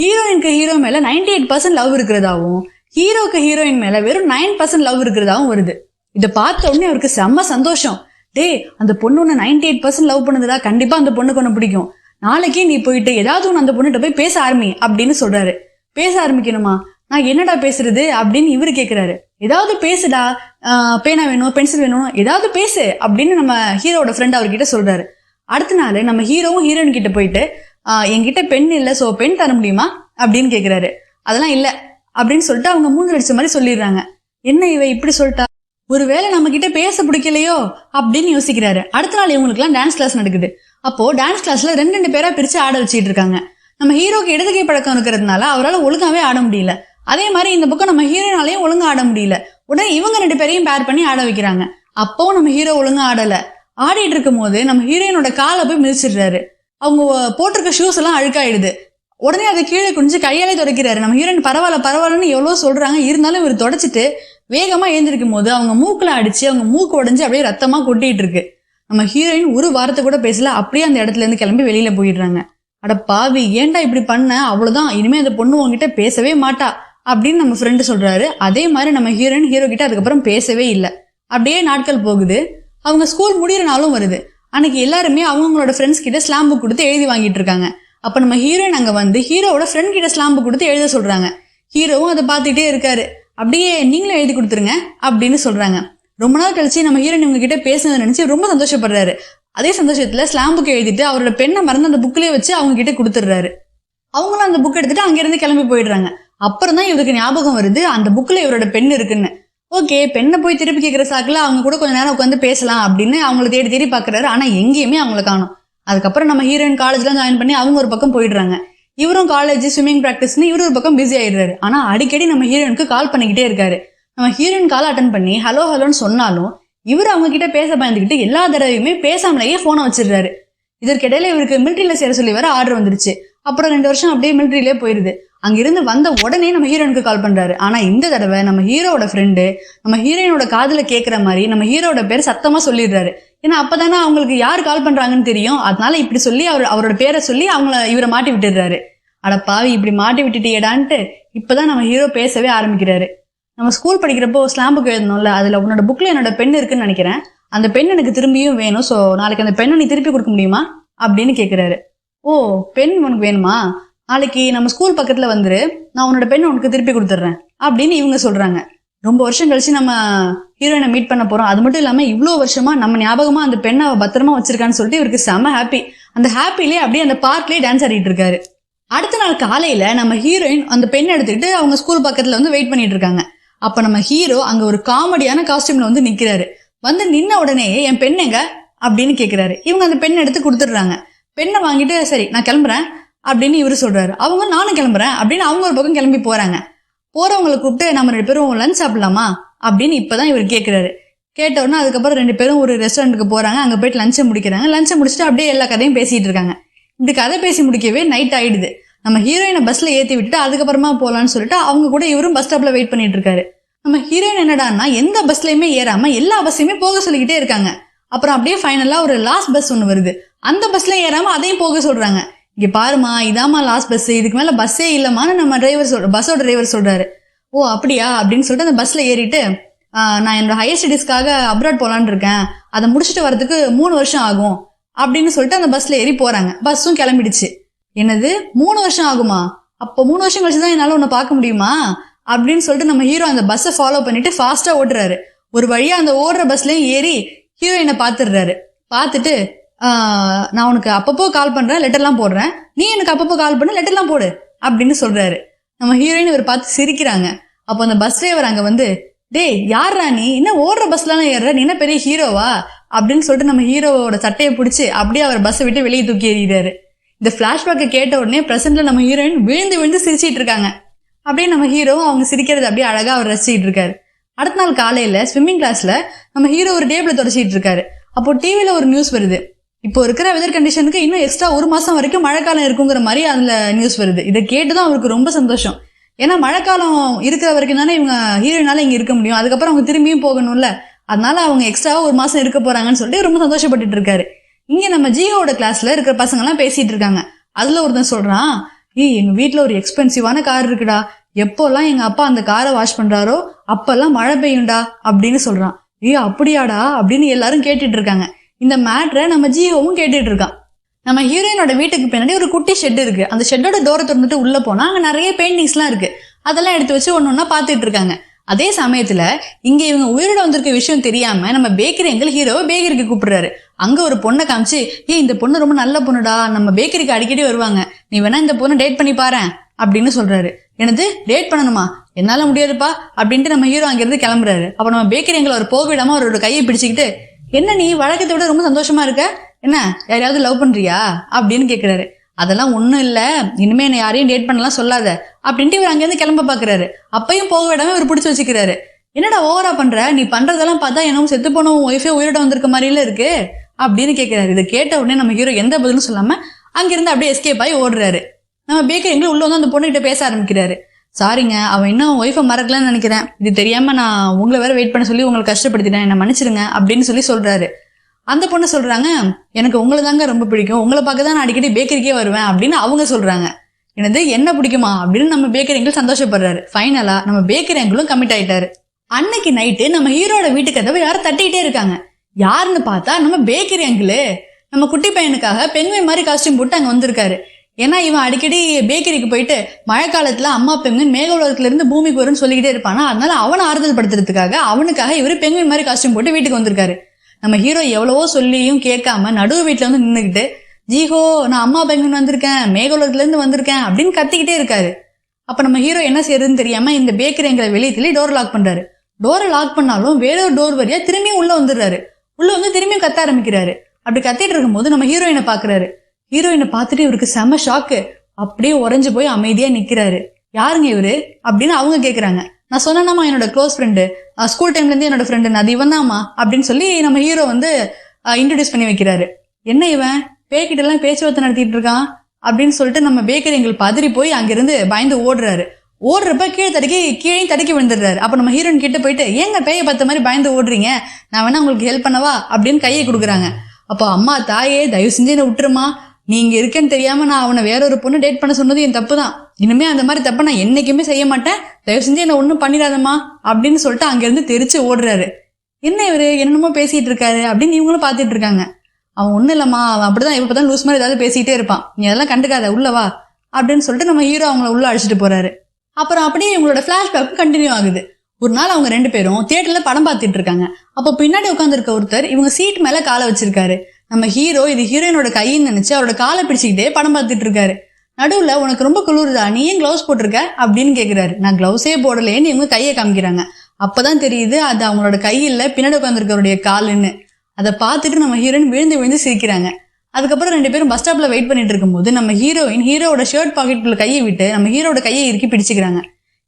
ஹீரோயினுக்கு ஹீரோ மேல 98% லவ் இருக்கிறதாவும் ஹீரோக்கு ஹீரோயின் மேல வெறும் 9% லவ் இருக்கிறதாவும் வருது. இதை பார்த்த உடனே அவருக்கு செம்ம சந்தோஷம். டே, அந்த பொண்ணு ஒன்னு 98% லவ் பண்ணுதுடா, கண்டிப்பா அந்த பொண்ணுக்கு ஒண்ணு பிடிக்கும், நாளைக்கே நீ போயிட்டு ஏதாவது ஒன்று அந்த பொண்ணுகிட்ட போய் பேச ஆரம்பி அப்படின்னு சொல்றாரு. பேச ஆரம்பிக்கணுமா? நான் என்னடா பேசுறது அப்படின்னு இவரு கேட்கிறாரு. ஏதாவது பேசுடா, பேனா வேணும், பென்சில் வேணும், ஏதாவது பேசு அப்படின்னு நம்ம ஹீரோட ஃப்ரெண்ட் அவர்கிட்ட சொல்றாரு. அடுத்த நாள் நம்ம ஹீரோவும் ஹீரோயின் கிட்ட போயிட்டு என்கிட்ட பென் இல்லை, ஸோ பென் தர முடியுமா அப்படின்னு கேட்கிறாரு. அதெல்லாம் இல்லை அப்படின்னு சொல்லிட்டு அவங்க மூஞ்சி அடிச்ச மாதிரி சொல்லிடுறாங்க. என்ன இவ இப்படி சொல்லிட்டா, ஒருவேளை நம்ம கிட்ட பேச பிடிக்கலையோ அப்படின்னு யோசிக்கிறாரு. அடுத்த நாள் இவங்களுக்கு எல்லாம் டான்ஸ் கிளாஸ் நடக்குது. அப்போ டான்ஸ் கிளாஸ்ல 2 பேரா பிரிச்சு ஆட வச்சுட்டு இருக்காங்க. நம்ம ஹீரோக்கு இடது கை பழக்கம் இருக்கிறதுனால அவரால் ஒழுங்காவே ஆட முடியல. அதே மாதிரி இந்த பக்கம் நம்ம ஹீரோனாலையும் ஒழுங்கா ஆட முடியல. உடனே இவங்க 2 பேரையும் பேர் பண்ணி ஆட வைக்கிறாங்க. அப்பவும் நம்ம ஹீரோ ஒழுங்கா ஆடல. ஆடிட்டு இருக்கும் போது நம்ம ஹீரோயினோட காலை போய் மிதிச்சிடுறாரு. அவங்க போட்டிருக்க ஷூஸ் எல்லாம் அழுக்காயிடுது. உடனே அதை கீழே குனிஞ்சு கையாலே துடைக்கிறாரு. நம்ம ஹீரோயின் பரவாயில்லன்னு எவ்வளவு சொல்றாங்க, இருந்தாலும் இவர் தொடச்சிட்டு வேகமா எழுந்திருக்கும் போது அவங்க மூக்குல அடிச்சு அவங்க மூக்கு உடைஞ்சு அப்படியே ரத்தமா கொட்டிட்டு இருக்கு. நம்ம ஹீரோயின் ஒரு வாரத்தை கூட பேசல, அப்படியே அந்த இடத்துல இருந்து கிளம்பி வெளியில போயிடுறாங்க. அட பாவி, ஏன்டா இப்படி பண்ண, அவ்வளவுதான், இனிமே அந்த பொண்ணு உங்ககிட்ட பேசவே மாட்டா அப்படின்னு நம்ம ஃப்ரெண்டு சொல்றாரு. அதே மாதிரி நம்ம ஹீரோயின் ஹீரோ கிட்ட அதுக்கப்புறம் பேசவே இல்லை. அப்படியே நாட்கள் போகுது. அவங்க ஸ்கூல் முடிகிற நாளும் வருது. அன்னைக்கு எல்லாருமே அவங்களோட ஃப்ரெண்ட்ஸ் கிட்ட ஸ்லாம் புக் கொடுத்து எழுதி வாங்கிட்டு இருக்காங்க. அப்ப நம்ம ஹீரோயின் அங்க வந்து ஹீரோவோட ஃப்ரெண்ட் கிட்ட ஸ்லாம் புக் கொடுத்து எழுத சொல்றாங்க. ஹீரோவும் அதை பார்த்துட்டே இருக்காரு. அப்படியே நீங்களும் எழுதி கொடுத்துருங்க அப்படின்னு சொல்றாங்க. ரொம்ப நாள் கழிச்சு நம்ம ஹீரோயின் இவங்க கிட்ட பேசுனதை நினைச்சு ரொம்ப சந்தோஷப்படுறாரு. அதே சந்தோஷத்துல ஸ்லாம் புக் எழுதிட்டு அவரோட பெண்ணை மறந்து அந்த புக்லயே வச்சு அவங்க கிட்ட கொடுத்துடுறாரு. அவங்களும் அந்த புக் எடுத்துட்டு அங்கிருந்து கிளம்பி போயிடுறாங்க. அப்புறம் தான் இவருக்கு ஞாபகம் வருது அந்த புக்ல இவரோட பெண் இருக்குன்னு. ஓகே, பெண்ணை போய் திருப்பி கேட்கிற சாக்குல அவங்க கூட கொஞ்ச நேரம் உட்காந்து பேசலாம் அப்படின்னு அவங்களை தேடி தேடி பாக்குறாரு. ஆனா எங்கேயுமே அவங்களை காணும். அதுக்கப்புறம் நம்ம ஹீரோயின் காலேஜ்லாம் ஜாயின் பண்ணி அவங்க ஒரு பக்கம் போயிடுறாங்க. இவரும் காலேஜ் ஸ்விம்மிங் பிராக்டிஸ்னு இவரு ஒரு பக்கம் பிஸி ஆயிடுறாரு. ஆனா அடிக்கடி நம்ம ஹீரோயினுக்கு கால் பண்ணிக்கிட்டே இருக்காரு. நம்ம ஹீரோயின் கால் அட்டன் பண்ணி ஹலோன்னு சொன்னாலும் இவர் அவங்க கிட்ட பேச பயந்துக்கிட்டு எல்லா தடவையுமே பேசாமலேயே போனை வச்சிடுறாரு. இதற்கிடையில இவருக்கு மிலிட்ரியில சேர சொல்லி வர ஆர்டர் வந்துருச்சு. அப்புறம் 2 வருஷம் அப்படியே மிலிட்ரியிலே போயிருது. அங்கிருந்து வந்த உடனே நம்ம ஹீரோயினுக்கு கால் பண்றாரு. ஆனா இந்த தடவை நம்ம ஹீரோட ஃப்ரெண்டு நம்ம ஹீரோயினோட காதுல கேட்கிற மாதிரி நம்ம ஹீரோட பேர் சத்தமா சொல்லிடுறாரு. ஏன்னா அப்பதானே அவங்களுக்கு யார் கால் பண்றாங்கன்னு தெரியும். அதனால இப்படி சொல்லி அவரோட பேரை சொல்லி இவரை மாட்டி விட்டுடுறாரு. அட பாவி, இப்படி மாட்டி விட்டுட்டியடான்ட்டு இப்பதான் நம்ம ஹீரோ பேசவே ஆரம்பிக்கிறாரு. நம்ம ஸ்கூல் படிக்கிறப்போ ஸ்லாம் புக் எழுதணும்ல, அதுல உன்னோட புக்ல என்னோட பெண் இருக்குன்னு நினைக்கிறேன், அந்த பெண் எனக்கு திரும்பியும் வேணும், ஸோ நாளைக்கு அந்த பெண்ணை நீ திருப்பி கொடுக்க முடியுமா அப்படின்னு கேட்கிறாரு. ஓ, பெண் உனக்கு வேணுமா, நாளைக்கு நம்ம ஸ்கூல் பக்கத்துல வந்துரு, நான் உன்னோட பெண்ணை உனக்கு திருப்பி கொடுத்துட்றேன் அப்படின்னு இவங்க சொல்றாங்க. ரொம்ப வருஷம் கழிச்சு நம்ம ஹீரோயினை மீட் பண்ண போறோம். அது மட்டும் இல்லாம இவ்வளவு வருஷமா நம்ம ஞாபகமா அந்த பெண்ணை பத்திரமா வச்சிருக்கான்னு சொல்லிட்டு இவருக்கு செம ஹாப்பி. அந்த ஹாப்பிலேயே அப்படியே அந்த பார்க்லயே டான்ஸ் ஆடிட்டு இருக்காரு. அடுத்த நாள் காலையில நம்ம ஹீரோயின் அந்த பெண்ணை எடுத்துக்கிட்டு அவங்க ஸ்கூல் பக்கத்துல வந்து வெயிட் பண்ணிட்டு இருக்காங்க. அப்ப நம்ம ஹீரோ அங்க ஒரு காமெடியான காஸ்டியூம்ல வந்து நிக்கிறாரு. வந்து நின்ன உடனே என் பெண் எங்க அப்படின்னு கேக்குறாரு. இவங்க அந்த பெண்ணை எடுத்து கொடுத்துடுறாங்க. பெண்ணை வாங்கிட்டு சரி நான் கிளம்புறேன் அப்படின்னு இவரு சொல்றாரு. அவங்க நானும் கிளம்புறேன் அப்படின்னு அவங்க ஒரு பக்கம் கிளம்பி போறாங்க. போறவங்களை கூப்பிட்டு நம்ம 2 பேரும் லஞ்ச் சாப்பிடலாமா அப்படின்னு இப்பதான் இவர் கேட்கிறாரு. கேட்ட உடனே அதுக்கப்புறம் 2 பேரும் ஒரு ரெஸ்டாரண்ட்டுக்கு போறாங்க. அங்க போயிட்டு லஞ்சை முடிக்கிறாங்க. லஞ்சை முடிச்சுட்டு அப்படியே எல்லா கதையும் பேசிட்டு இருக்காங்க. இப்படி கதை பேசி முடிக்கவே நைட் ஆயிடுது. நம்ம ஹீரோயினை பஸ்ல ஏத்தி விட்டுட்டு அதுக்கப்புறமா போலான்னு சொல்லிட்டு அவங்க கூட இவரும் பஸ் ஸ்டாப்ல வெயிட் பண்ணிட்டு இருக்காரு. நம்ம ஹீரோயின் என்னடான்னா எந்த பஸ்லயுமே ஏறாம எல்லா பஸ்ஸையுமே போக சொல்லிக்கிட்டே இருக்காங்க. அப்புறம் அப்படியே ஃபைனலா ஒரு லாஸ்ட் பஸ் ஒண்ணு வருது. அந்த பஸ்ல ஏறாம அதையும் போக சொல்றாங்க. இங்க பாருமா, இதாமா லாஸ்ட் பஸ், இதுக்கு மேல பஸ்ஸே இல்லமான்னு நம்ம பஸ்ஸோட டிரைவர் சொல்றாரு. ஓ அப்படியா அப்படின்னு சொல்லிட்டு அந்த பஸ்ல ஏறிட்டு நான் என்னோட ஹையர் ஸ்டடீஸ்க்காக அப்ராட் போலான்னு இருக்கேன், அதை முடிச்சுட்டு வரதுக்கு 3 வருஷம் ஆகும் அப்படின்னு சொல்லிட்டு அந்த பஸ்ல ஏறி போறாங்க. பஸ்ஸும் கிளம்பிடுச்சு. என்னது 3 வருஷம் ஆகுமா? அப்போ 3 வருஷம் கழிச்சுதான் என்னால உன்னை பார்க்க முடியுமா அப்படின்னு சொல்லிட்டு நம்ம ஹீரோ அந்த பஸ்ஸை ஃபாலோ பண்ணிட்டு ஃபாஸ்டா ஓட்டுறாரு. ஒரு வழியா அந்த ஓடுற பஸ்லயும் ஏறி ஹீரோயினை பாத்துடுறாரு. பார்த்துட்டு நான் உனக்கு அப்பப்போ கால் பண்றேன், லெட்டர்லாம் போடுறேன், நீ எனக்கு அப்பப்போ கால் பண்ண, லெட்டர்லாம் போடு அப்படின்னு சொல்றாரு. நம்ம ஹீரோயின் இவர் பார்த்து சிரிக்கிறாங்க. அப்போ அந்த பஸ் டிரைவர் அங்க வந்து, டேய் யாரா நீ, என்ன ஓடுற பஸ்லாம் ஏறுற, நீ என்ன பெரிய ஹீரோவா அப்படின்னு சொல்லிட்டு நம்ம ஹீரோவோட சட்டையை பிடிச்சி அப்படியே அவர் பஸ்ஸை விட்டு வெளியே தூக்கி எறிகிறாரு. இந்த பிளாஷ்பேக்கை கேட்ட உடனே பிரசன்ட்ல நம்ம ஹீரோயின் விழுந்து விழுந்து சிரிச்சிட்டு இருக்காங்க. அப்படியே நம்ம ஹீரோவும் அவங்க சிரிக்கிறது அப்படியே அழகா அவர் ரசிச்சிட்டு இருக்காரு. அடுத்த நாள் காலையில ஸ்விம்மிங் கிளாஸ்ல நம்ம ஹீரோ ஒரு டேபிள தொடச்சிட்டு இருக்காரு. அப்போ டிவில ஒரு நியூஸ் வருது. இப்போ இருக்கிற வெதர் கண்டிஷனுக்கு இன்னும் எக்ஸ்ட்ரா 1 மாசம் வரைக்கும் மழைக்காலம் இருக்குங்கிற மாதிரி அதுல நியூஸ் வருது. இதை கேட்டுதான் அவருக்கு ரொம்ப சந்தோஷம். ஏன்னா மழைக்காலம் இருக்கிற வரைக்கும் தானே இவங்க ஹீரோயினால இங்க இருக்க முடியும், அதுக்கப்புறம் அவங்க திரும்பியும் போகணும்ல, அதனால அவங்க எக்ஸ்ட்ராவா 1 மாசம் இருக்க போறாங்கன்னு சொல்லிட்டு ரொம்ப சந்தோஷப்பட்டுட்டு இருக்காரு. இங்க நம்ம ஜிஹோட கிளாஸ்ல இருக்கிற பசங்க எல்லாம் பேசிட்டு இருக்காங்க. அதுல ஒருத்தன் சொல்றான், எங்க வீட்டுல ஒரு எக்ஸ்பென்சிவான கார் இருக்குடா, எப்போல்லாம் எங்க அப்பா அந்த காரை வாஷ் பண்றாரோ அப்பெல்லாம் மழை பெய்யும்டா அப்படின்னு சொல்றான். அப்படியாடா அப்படின்னு எல்லாரும் கேட்டுட்டு இருக்காங்க. இந்த மேட்ரை நம்ம ஜிஹோவும் கேட்டுட்டு இருக்கான். நம்ம ஹீரோயினோட வீட்டுக்கு பின்னாடி ஒரு குட்டி ஷெட் இருக்கு. அந்த ஷெட்டோட டோரை திறந்துட்டு உள்ள போனா அங்க நிறைய பெயிண்டிங்ஸ் எல்லாம் இருக்கு. அதெல்லாம் எடுத்து வச்சு ஒன்னொன்னா பாத்துட்டு இருக்காங்க. அதே சமயத்துல இங்க இவங்க உயிரோட வந்திருக்க விஷயம் தெரியாம நம்ம பேக்கரி எங்கள் ஹீரோவை பேக்கரிக்கு கூப்பிடுறாரு. அங்க ஒரு பொண்ணை காமிச்சு, இந்த பொண்ணு ரொம்ப நல்ல பொண்ணுடா, நம்ம பேக்கரிக்கு அடிக்கடி வருவாங்க, நீ வேணா இந்த பொண்ணை டேட் பண்ணி பாரு அப்படின்னு சொல்றாரு. எனது டேட் பண்ணணுமா, என்னால முடியாதுப்பா அப்படின்ட்டு நம்ம ஹீரோ அங்கிருந்து கிளம்புறாரு. அப்ப நம்ம பேக்கரி எங்களை ஒரு போக விடாம அவரோட கையை பிடிச்சிக்கிட்டு, என்ன நீ வழக்கத்தை விட ரொம்ப சந்தோஷமா இருக்க, என்ன யாரையாவது லவ் பண்றியா அப்படின்னு கேக்குறாரு. அதெல்லாம் ஒண்ணும் இல்ல, இனிமே என்ன யாரையும் டேட் பண்ணலாம் சொல்லாத அப்படின்ட்டு இவர் அங்கிருந்து கிளம்ப பாக்குறாரு. அப்பையும் போக விடாம இவர் பிடிச்சி வச்சுக்கிறாரு. என்னடா ஓவரா பண்ற, நீ பண்றதெல்லாம் பார்த்தா என்னவும் செத்து போன ஒய்ஃபே உயிரோட வந்திருக்க மாதிரில இருக்கு அப்படின்னு கேட்கிறாரு. இதை கேட்ட உடனே நம்ம ஹீரோ எந்த பதிலும் சொல்லாம அங்கிருந்து அப்படியே எஸ்கேப் ஆகி ஓடுறாரு. நம்ம பேக்கரி எங்களை உள்ள வந்து அந்த பொண்ணுகிட்ட பேச ஆரம்பிக்கிறாரு. சாரிங்க, அவன் இன்னும் ஒய்ஃபை மறக்கலன்னு நினைக்கிறேன், இது தெரியாம நான் உங்களை வேற வெயிட் பண்ண சொல்லி உங்களை கஷ்டப்படுத்திட்டேன், என்ன மன்னிச்சிருங்க அப்படின்னு சொல்றாரு. அந்த பொண்ணு சொல்றாங்க, எனக்கு உங்களை தாங்க ரொம்ப பிடிக்கும், உங்களை பார்க்க தான் நான் அடிக்கடி பேக்கரிக்கே வருவேன் அப்படின்னு அவங்க சொல்றாங்க. எனது என்ன பிடிக்குமா அப்படின்னு நம்ம பேக்கரி எங்கள் சந்தோஷப்படுறாரு. ஃபைனலா நம்ம பேக்கரி எங்களும் கமிட் ஆயிட்டாரு. அன்னைக்கு நைட்டு நம்ம ஹீரோட வீட்டு கதவை யாரும் தட்டிக்கிட்டே இருக்காங்க. யாருன்னு பார்த்தா நம்ம பேக்கரி அங்கிள் நம்ம குட்டி பையனுக்காக பெண்மை மாதிரி காஸ்டியூம் போட்டு அங்க வந்திருக்காரு. ஏன்னா இவன் அடிக்கடி பேக்கரிக்கு போயிட்டு மழைக்காலத்துல அம்மா பெண்குயின் மேக உலகத்துல இருந்து பூமிக்கு வரும்னு சொல்லிக்கிட்டே இருப்பானா, அதனால அவனை ஆறுதல் படுத்துறதுக்காக அவனுக்காக இவரு பெண்குயின் மாதிரி காஸ்டியூம் போட்டு வீட்டுக்கு வந்திருக்காரு. நம்ம ஹீரோ எவ்வளவோ சொல்லியும் கேட்காம நடுவு வீட்டுல வந்து நின்றுகிட்டு, ஜீஹோ நான் அம்மா பெண்குயின் வந்திருக்கேன், மேக உலகத்துல இருந்து வந்திருக்கேன் அப்படின்னு கத்திக்கிட்டே இருக்காரு. அப்ப நம்ம ஹீரோ என்ன செய்யறதுன்னு தெரியாம இந்த பேக்கரி எங்களை வெளியே தள்ளி டோர் லாக் பண்றாரு. டோரை லாக் பண்ணாலும் வேற ஒரு டோர் வழியா திரும்பியும் உள்ள வந்துடுறாரு. உள்ள வந்து திரும்பியும் கத்த ஆரம்பிக்கிறாரு. அப்படி கத்திட்டு இருக்கும் போது நம்ம ஹீரோயினை பாக்குறாரு. ஹீரோயினை பார்த்துட்டு இவருக்கு செம ஷாக்கு. அப்படியே உறைஞ்சு போய் அமைதியா நிக்கிறாரு. யாருங்க இவரு அப்படின்னு அவங்க கேக்குறாங்க. நான் சொன்னேன்னாமா என்னோட க்ளோஸ் ஃப்ரெண்டு, ஸ்கூல் டைம்ல இருந்து என்னோட ஃப்ரெண்டு, அது இவன் தான்மா அப்படின்னு சொல்லி நம்ம ஹீரோ வந்து இன்ட்ரோடியூஸ் பண்ணி வைக்கிறாரு. என்ன இவன் பேக்கிட்ட எல்லாம் பேச்சுவார்த்தை நடத்திட்டு இருக்கான் அப்படின்னு சொல்லிட்டு நம்ம பேக்கரி எங்களுக்கு பதறி போய் அங்கிருந்து பயந்து ஓடுறாரு. ஓடுறப்ப கீழே தடுக்கி விழுந்துடுறாரு. அப்ப நம்ம ஹீரோயின் கிட்ட போயிட்டு, ஏங்க பேயை பார்த்த மாதிரி பயந்து ஓடுறீங்க, நான் வேணா உங்களுக்கு ஹெல்ப் பண்ணவா அப்படின்னு கையை கொடுக்குறாங்க. அப்போ அம்மா தாயே தயவு செஞ்சு என்ன விட்டுருமா, நீங்க இருக்கேன்னு தெரியாம நான் அவனை வேற ஒரு பொண்ணு டேட் பண்ண சொன்னது என் தப்பு தான், இனிமே அந்த மாதிரி தப்ப நான் என்னைக்குமே செய்ய மாட்டேன், தயவு செஞ்சு என்ன ஒண்ணும் பண்ணிடாதம்மா அப்படின்னு சொல்லிட்டு அங்கிருந்து தெரிச்சு ஓடுறாரு. என்ன இவரு என்னென்னமோ பேசிட்டு இருக்காரு அப்படின்னு இவங்களும் பாத்துட்டு இருக்காங்க. அவன் ஒண்ணும் இல்லம்மா, அவன் அப்படிதான் இப்பதான் லூஸ் மாதிரி ஏதாவது பேசிட்டே இருப்பான், நீ அதெல்லாம் கண்டுக்காத உள்ளவா அப்படின்னு சொல்லிட்டு நம்ம ஹீரோ அவங்கள உள்ள அழைச்சிட்டு போறாரு. அப்புறம் அப்படியே இவங்களோட பிளாஷ்பேக் கண்டினியூ ஆகுது. ஒரு நாள் அவங்க 2 பேரும் தியேட்டர்ல படம் பார்த்துட்டு இருக்காங்க. அப்போ பின்னாடி உட்காந்துருக்க ஒருத்தர் இவங்க சீட் மேல காலை வச்சிருக்காரு. நம்ம ஹீரோ இது ஹீரோயினோட கைன்னு நினைச்சு அவரோட காலை பிடிச்சிக்கிட்டே படம் பார்த்துட்டு இருக்காரு. நடுவுல உனக்கு ரொம்ப குளிருதா, நீ ஏன் கிளவுஸ் போட்டிருக்க அப்படின்னு கேக்குறாரு. நான் கிளவுஸே போடலேன்னு இவங்க கையை காமிக்கிறாங்க. அப்பதான் தெரியுது அது அவங்களோட கையில பின்னாடி உட்காந்துருக்கவருடைய காலுன்னு. அதை பார்த்துட்டு நம்ம ஹீரோயின் விழுந்து விழுந்து சிரிக்கிறாங்க. அதுக்கப்புறம் 2 பேரும் பஸ் ஸ்டாப்ல வெயிட் பண்ணிட்டு இருக்கும்போது நம்ம ஹீரோயின் ஹீரோட ஷர்ட் பாக்கெட்டுக்குள்ள கையை விட்டு நம்ம ஹீரோட கையை இறுக்கி பிடிச்சிக்கிறாங்க.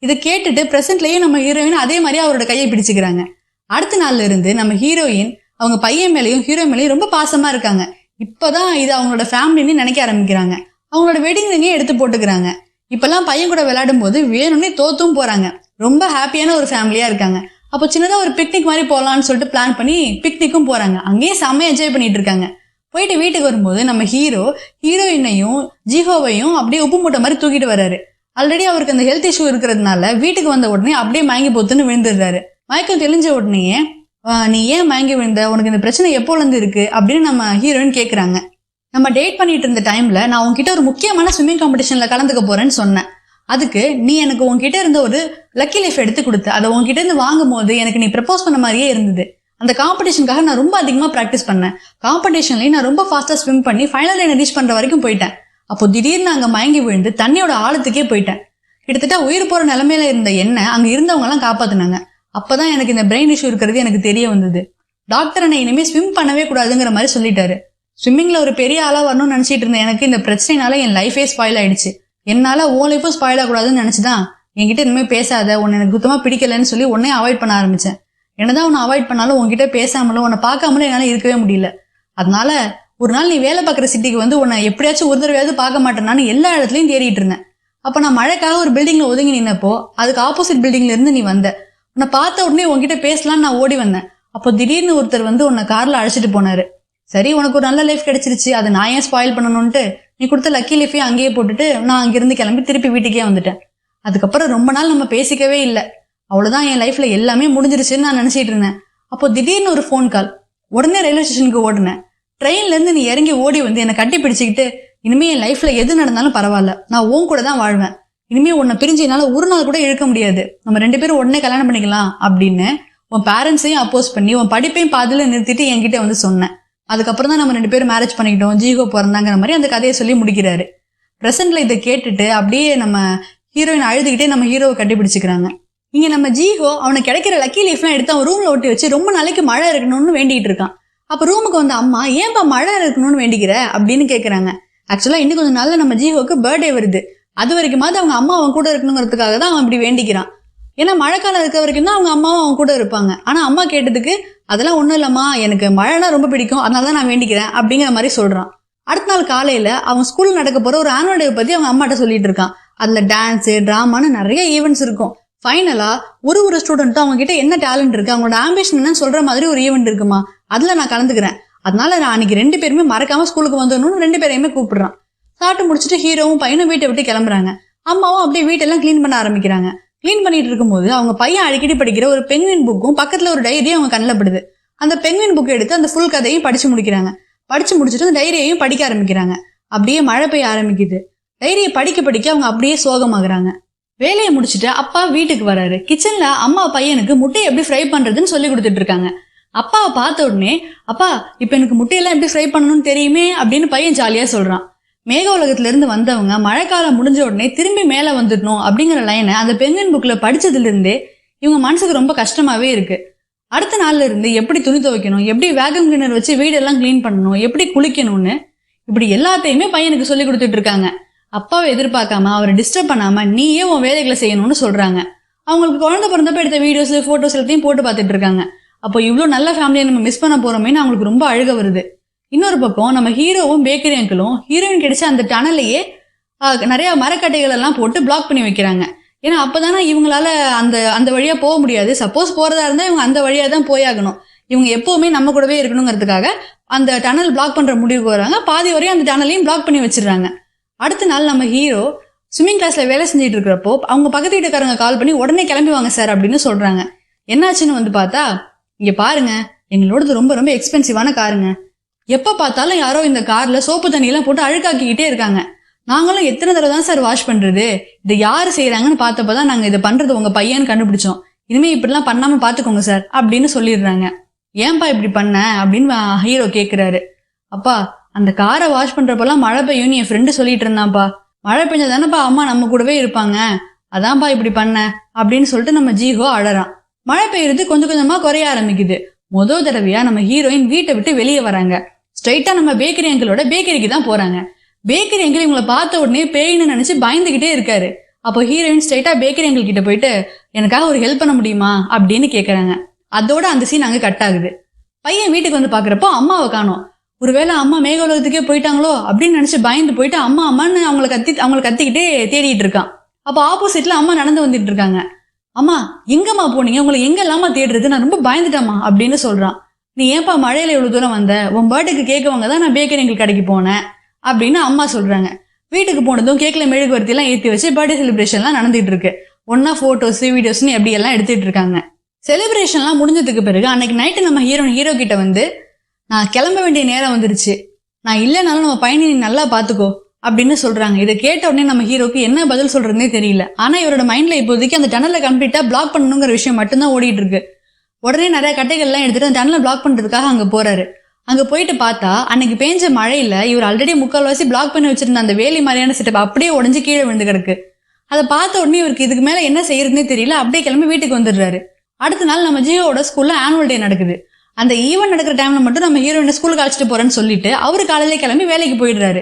இதை கேட்டுட்டு பிரசன்ட்லயும் நம்ம ஹீரோயின் அதே மாதிரி அவரோட கையை பிடிச்சிக்கிறாங்க. அடுத்த நாள்ல இருந்து நம்ம ஹீரோயின் அவங்க பையன் மேலையும் ஹீரோ மேலையும் ரொம்ப பாசமா இருக்காங்க. இப்பதான் இது அவங்களோட ஃபேமிலின்னு நினைக்க ஆரம்பிக்கிறாங்க. அவங்களோட வெட்டிங் ரிங்கே எடுத்து போட்டுக்கிறாங்க. இப்பெல்லாம் பையன் கூட விளையாடும் போது வேணும்னே தோத்தும் போறாங்க. ரொம்ப ஹாப்பியான ஒரு ஃபேமிலியா இருக்காங்க. அப்போ சின்னதா ஒரு பிக்னிக் மாதிரி போகலான்னு சொல்லிட்டு பிளான் பண்ணி பிக்னிக்கும் போறாங்க. அங்கேயே செம்மையா என்ஜாய் பண்ணிட்டு இருக்காங்க. போயிட்டு வீட்டுக்கு வரும்போது நம்ம ஹீரோயினையும் ஜீஹோவையும் அப்படியே உப்பு மூட்டை மாதிரி தூக்கிட்டு வர்றாரு. ஆல்ரெடி அவருக்கு அந்த ஹெல்த் இஷ்யூ இருக்கிறதுனால வீட்டுக்கு வந்த உடனே அப்படியே மயங்கி போத்துன்னு விழுந்துடுறாரு. மயக்கம் தெளிஞ்ச உடனேயே நீ ஏன் மயங்கி விழுந்த, உனக்கு இந்த பிரச்சனை எப்போலேருந்து இருக்கு அப்படின்னு நம்ம ஹீரோயின் கேட்குறாங்க. நம்ம டேட் பண்ணிட்டு இருந்த டைம்ல நான் உன்கிட்ட ஒரு முக்கியமான ஸ்விம்மிங் காம்படிஷன்ல கலந்துக்க போறேன்னு சொன்னேன். அதுக்கு நீ எனக்கு உன்கிட்ட இருந்த ஒரு லக்கி லைஃப் எடுத்து கொடுத்து அதை உன்கிட்ட இருந்து வாங்கும் போது எனக்கு நீ ப்ரப்போஸ் பண்ண மாதிரியே இருந்தது. அந்த காம்படிஷனுக்காக நான் ரொம்ப அதிகமா ப்ராக்டிஸ் பண்ணேன். காம்படிஷன்லயும் நான் ரொம்ப ஃபாஸ்டா ஸ்விம் பண்ணி ஃபைனல் லைனை ரீச் பண்ற வரைக்கும் போயிட்டேன். அப்போ திடீர்னு அங்க மயங்கி விழுந்து தண்ணியோட ஆழத்துக்கே போயிட்டேன். கிட்டத்தட்ட உயிர் போற நிலைமையில இருந்த என்ன அங்க இருந்தவங்க எல்லாம் காப்பாத்தினாங்க. அப்பதான் எனக்கு இந்த பிரெயின் இஷ்யூ இருக்கிறது எனக்கு தெரிய வந்தது. டாக்டர் என்னை இனிமே ஸ்விம் பண்ணவே கூடாதுங்கிற மாதிரி சொல்லிட்டாரு. ஸ்விம்மிங்ல ஒரு பெரிய ஆளா வரணும்னு நினைச்சிட்டு இருந்தேன். எனக்கு இந்த பிரச்சனைனால என் லைஃபே ஸ்பாயில் ஆயிடுச்சு. என்னால உன் லைஃபும் ஸ்பாயில் ஆகக்கூடாதுன்னு நினைச்சுதான் என்கிட்ட இனிமே பேசாத, உன்னை எனக்கு சுத்தமா பிடிக்கலன்னு சொல்லி உன்னை அவாய்ட் பண்ண ஆரம்பிச்சேன். என்னதான் உன்னை அவாய்ட் பண்ணாலும் உன்கிட்ட பேசாமலும் உன்னை பார்க்காமலும் என்னால இருக்கவே முடியல. அதனால ஒரு நாள் நீ வேலை பார்க்குற சிட்டிக்கு வந்து உன்னை எப்படியாச்சும் ஒரு தடவையாவது பார்க்க மாட்டேன்னான்னு எல்லா இடத்துலயும் தேடிட்டு இருந்தேன். அப்ப நான் மழைக்காக ஒரு பில்டிங்ல ஒதுங்கி நின்னப்போ அதுக்கு ஆப்போசிட் பில்டிங்ல இருந்து நீ வந்த. உன்னை பார்த்த உடனே உன்கிட்ட பேசலான்னு நான் ஓடி வந்தேன். அப்போ திடீர்னு ஒருத்தர் வந்து உன்னை கார்ல அழைச்சிட்டு போனாரு. சரி, உனக்கு ஒரு நல்ல லைஃப் கிடைச்சிருச்சு, அதை நான் ஏன் ஸ்பாயில் பண்ணணும்ட்டு நீ கொடுத்த லக்கி லைஃபையும் அங்கேயே போட்டுட்டு நான் அங்கிருந்து கிளம்பி திருப்பி வீட்டுக்கே வந்துட்டேன். அதுக்கப்புறம் ரொம்ப நாள் நம்ம பேசிக்கவே இல்லை. அவ்வளவுதான், என் லைஃப்ல எல்லாமே முடிஞ்சிருச்சுன்னு நான் நினைச்சிட்டு இருந்தேன். அப்போ திடீர்னு ஒரு ஃபோன் கால். உடனே ரயில்வே ஸ்டேஷனுக்கு ஓடினேன். ட்ரெயின்ல இருந்து நீ இறங்கி ஓடி வந்து என்னை கட்டி பிடிச்சிக்கிட்டு இனிமே என் லைஃப்ல எது நடந்தாலும் பரவாயில்ல, நான் உன் கூட தான் வாழ்வேன், இனிமே உன்னை பிரிஞ்சு என்னால ஒரு நாள் கூட இழுக்க முடியாது, நம்ம 2 பேரும் உடனே கல்யாணம் பண்ணிக்கலாம் அப்படின்னு உன் பேரண்ட்ஸையும் அப்போஸ் பண்ணி உன் படிப்பையும் பாதியில நிறுத்திட்டு என்கிட்ட வந்து சொன்னேன். அதுக்கப்புறம் தான் நம்ம 2 பேரும் மேரேஜ் பண்ணிக்கிட்டோம், ஜீகோ பிறந்தாங்கிற மாதிரி அந்த கதையை சொல்லி முடிக்கிறாரு. பிரசன்ட்ல இதை கேட்டுட்டு அப்படியே நம்ம ஹீரோயின் அழுதுகிட்டே நம்ம ஹீரோவை கட்டி பிடிச்சிக்கிறாங்க. இங்க நம்ம ஜீகோ அவனுக்கு கிடைக்கிற லக்கி லைஃப்லாம் எடுத்து அவன் ரூம்ல ஒட்டி வச்சு ரொம்ப நாளைக்கு மழை இருக்கணும்னு வேண்டிட்டு இருக்கான். அப்ப ரூமுக்கு வந்த அம்மா ஏன்பா மழை இருக்கணும்னு வேண்டிக்கிற அப்படின்னு கேக்குறாங்க. ஆக்சுவலா இன்னும் கொஞ்சம் நாள்ல நம்ம ஜீகோக்கு பர்த்டே வருது. அது வரைக்குமாவது அவங்க அம்மா அவன் கூட இருக்கணுங்கிறதுக்காக தான் அவன் இப்படி வேண்டிக்கிறான். ஏன்னா மழைக்காலம் இருக்க வரைக்கும் தான் அவங்க அம்மாவும் அவன் கூட இருப்பாங்க. ஆனா அம்மா கேட்டதுக்கு அதெல்லாம் ஒண்ணும் இல்லம்மா, எனக்கு மழைனா ரொம்ப பிடிக்கும், அதனாலதான் நான் வேண்டிக்கிறேன் அப்படிங்கிற மாதிரி சொல்றான். அடுத்த நாள் காலையில அவன் ஸ்கூல்ல நடக்க போற ஒரு ஆனுவல் டே பத்தி அவங்க அம்மாட்ட சொல்லிட்டு இருக்கான். அதுல டான்ஸ், டிராமான்னு நிறைய ஈவெண்ட்ஸ் இருக்கும். ஃபைனலா ஒரு ஸ்டூடெண்ட்டும் அவங்க கிட்ட என்ன டேலண்ட் இருக்கு, அவங்களோட ஆம்பிஷன் என்னன்னு சொல்ற மாதிரி ஒரு ஈவெண்ட் இருக்குமா, அதுல நான் கலந்துக்கிறேன், அதனால நான் அன்னைக்கு 2 பேருமே மறக்காம ஸ்கூலுக்கு வந்துடணும்னு 2 பேரையுமே கூப்பிடுறான். சாப்பிட்டு முடிச்சுட்டு ஹீரோவும் பையனும் வீட்டை விட்டு கிளம்புறாங்க. அம்மாவும் அப்படியே வீட்டெல்லாம் கிளீன் பண்ண ஆரம்பிக்கிறாங்க. கிளீன் பண்ணிட்டு இருக்கும்போது அவங்க பையன் அடிக்கடி படிக்கிற ஒரு பெங்குவின் புக்கும் பக்கத்துல ஒரு டைரியும் அவங்க கண்ணில் படுது. அந்த பெங்குவின் புக் எடுத்து அந்த ஃபுல் கதையும் படிச்சு முடிக்கிறாங்க. படிச்சு முடிச்சுட்டு அந்த டைரியையும் படிக்க ஆரம்பிக்கிறாங்க. அப்படியே மழை பெய்ய ஆரம்பிக்குது. டைரியை படிக்க அவங்க அப்படியே சோகமாகறாங்க. வேலையை முடிச்சுட்டு அப்பா வீட்டுக்கு வராரு. கிச்சன்ல அம்மா பையனுக்கு முட்டையை எப்படி ஃப்ரை பண்றதுன்னு சொல்லி கொடுத்துட்டு இருக்காங்க. அப்பாவை பார்த்த உடனே, அப்பா இப்ப எனக்கு முட்டையெல்லாம் எப்படி ஃப்ரை பண்ணணும்னு தெரியுமே அப்படின்னு பையன் ஜாலியா சொல்றான். மேக உலகத்துல இருந்து வந்தவங்க மழைக்காலம் முடிஞ்ச உடனே திரும்பி மேல வந்துடணும் அப்படிங்கிற லைனை அந்த பெங்குவின் புக்ல படிச்சதுல இருந்தே இவங்க மனசுக்கு ரொம்ப கஷ்டமாவே இருக்கு. அடுத்த நாள்ல இருந்து எப்படி துணி துவைக்கணும், எப்படி வேகம் கிளீனர் வச்சு வீடெல்லாம் கிளீன் பண்ணணும், எப்படி குளிக்கணும்னு இப்படி எல்லாத்தையுமே பையனுக்கு சொல்லி கொடுத்துட்டு இருக்காங்க. அப்பாவை எதிர்பார்க்காம அவரை டிஸ்டர்ப் பண்ணாம நீயே உன் வேலைகளை செய்யணும்னு சொல்றாங்க. அவங்களுக்கு குழந்தை பிறந்தப்ப எடுத்த வீடியோஸ், போட்டோஸ் எல்லாத்தையும் போட்டு பார்த்துட்டு இருக்காங்க. அப்போ இவ்வளவு நல்ல ஃபேமிலியை நம்ம மிஸ் பண்ண போறோமேன்னு அவங்களுக்கு ரொம்ப அழுக வருது. இன்னொரு பக்கம் நம்ம ஹீரோவும் பேக்கரி அங்கிளும் ஹீரோயின் கிடைச்ச அந்த டனலையே நிறைய மரக்கட்டைகள் எல்லாம் போட்டு பிளாக் பண்ணி வைக்கிறாங்க. ஏன்னா அப்பதானே இவங்களால அந்த வழியா போக முடியாது. சப்போஸ் போறதா இருந்தா இவங்க அந்த வழியா தான் போயாகணும். இவங்க எப்பவுமே நம்ம கூடவே இருக்கணுங்கிறதுக்காக அந்த டனல் பிளாக் பண்ற முடிவுக்கு வராங்க. பாதி வரையும் அந்த டனலையும் பிளாக் பண்ணி வச்சிடறாங்க. அடுத்த நாள் நம்ம ஹீரோ ஸ்விம்மிங் கிளாஸ்ல வேலை செஞ்சுட்டு இருக்கிறப்போ அவங்க பக்கத்து வீட்டுக்காரங்க கால் பண்ணி உடனே கிளம்பி வாங்க சார் அப்படின்னு சொல்றாங்க. என்னாச்சுன்னு வந்து பார்த்தா, இங்க பாருங்க, எங்களோடது ரொம்ப ரொம்ப எக்ஸ்பென்சிவான காருங்க, எப்ப பார்த்தாலும் யாரோ இந்த கார்ல சோப்பு தண்ணி எல்லாம் போட்டு அழுக்காக்கிக்கிட்டே இருக்காங்க, நாங்களும் எத்தனை தடவை தான் சார் வாஷ் பண்றது, இதை யாரு செய்யறாங்கன்னு பார்த்தப்பதான் நாங்க இதை பண்றது உங்க பையன்னு கண்டுபிடிச்சோம், இனிமே இப்படிலாம் பண்ணாம பாத்துக்கோங்க சார் அப்படின்னு சொல்லிடுறாங்க. ஏன்பா இப்படி பண்ண அப்படின்னு ஹீரோ கேக்குறாரு. அப்பா, அந்த காரை வாஷ் பண்றப்பெல்லாம் மழை பெய்யும் என் ஃப்ரெண்டு சொல்லிட்டு இருந்தான்ப்பா, மழை பெஞ்சதானப்பா அம்மா நம்ம கூடவே இருப்பாங்க, அதான்ப்பா இப்படி பண்ண அப்படின்னு சொல்லிட்டு நம்ம ஜீகோ அழறான். மழை பெய்யுறது கொஞ்சம் கொஞ்சமா குறைய ஆரம்பிக்குது. முதல் தடவையா நம்ம ஹீரோயின் வீட்டை விட்டு வெளியே வராங்க. ஸ்ட்ரைட்டா நம்ம பேக்கரி அங்கிளோட பேக்கரிக்கு தான் போறாங்க. பேக்கரி அங்கிள் இவங்களை பார்த்த உடனே பேய்னு நினைச்சு பயந்துகிட்டே இருக்காரு. அப்போ ஹீரோயின் ஸ்ட்ரைட்டா பேக்கரி அங்கிள் கிட்ட போயிட்டு எனக்காக ஒரு ஹெல்ப் பண்ண முடியுமா அப்படின்னு கேக்குறாங்க. அதோட அந்த சீன் அங்க கட் ஆகுது. பையன் வீட்டுக்கு வந்து பாக்குறப்போ அம்மாவை காணோம். ஒருவேளை அம்மா மேக உலகத்துக்கே போயிட்டாங்களோ அப்படின்னு நினைச்சு பயந்து போயிட்டு அம்மா அம்மான்னு அவங்களை கத்திக்கிட்டே தேடிட்டு இருக்கான். அப்ப ஆப்போசிட்ல அம்மா நடந்து வந்துட்டு இருக்காங்க. அம்மா எங்கம்மா போனீங்க, உங்களை எங்க இல்லாம தேடுறது, நான் ரொம்ப பயந்துட்டேம்மா அப்படின்னு சொல்றான். நீ ஏன்பா மழையில இவ்வளவு தூரம் வந்த, உன் பர்த்டேக்கு கேட்க வாங்க தான் நான் பேக்கரி எங்களுக்கு கடைக்கு போனேன் அப்படின்னு அம்மா சொல்றாங்க. வீட்டுக்கு போனதும் கேக்ல மெழுகுவர்த்தி எல்லாம் ஏற்றி வச்சு பர்த்டே செலிப்ரேஷன்லாம் நடந்துட்டு இருக்கு. ஒன்னா போட்டோஸ் வீடியோஸ்ன்னு எப்படி எல்லாம் எடுத்துட்டு இருக்காங்க. செலிப்ரேஷன்லாம் முடிஞ்சதுக்கு பிறகு அன்னைக்கு நைட்டு நம்ம ஹீரோ கிட்ட வந்து, நான் கிளம்ப வேண்டிய நேரம் வந்துருச்சு, நான் இல்லைனாலும் நம்ம பையனை நீ நல்லா பாத்துக்கோ அப்படின்னு சொல்றாங்க. இதை கேட்ட உடனே நம்ம ஹீரோக்கு என்ன பதில் சொல்றதுனே தெரியல. ஆனா இவரோட மைண்ட்ல இப்போதைக்கு அந்த டனலை கம்ப்ளீட்டா பிளாக் பண்ணணுங்கிற விஷயம் மட்டும்தான் ஓடிட்டு இருக்கு. உடனே நிறைய கட்டைகள் எல்லாம் எடுத்துட்டு அந்த டனலை பிளாக் பண்றதுக்காக அங்க போறாரு. அங்க போயிட்டு பார்த்தா அன்னைக்கு பேஞ்ச மழையில இவர் ஆல்ரெடி முக்கால்வாசி பிளாக் பண்ணி வச்சிருந்த அந்த வேலி மாதிரியான செட்டப் அப்படியே உடஞ்சு கீழே விழுந்து கிடக்கு. அதை பார்த்த உடனே இவருக்கு இதுக்கு மேல என்ன செய்யறதுனே தெரியல. அப்படியே கிளம்பி வீட்டுக்கு வந்துடுறாரு. அடுத்த நாள் நம்ம ஜியோட ஸ்கூல்ல ஆனுவல் டே நடக்குது. அந்த ஈவெண்ட் நடக்கிற டைம்ல மட்டும் நம்ம ஹீரோயினை ஸ்கூலுக்கு அழைச்சிட்டு போறேன்னு சொல்லிட்டு அவரு காலையிலே கிளம்பி வேலைக்கு போயிடுறாரு.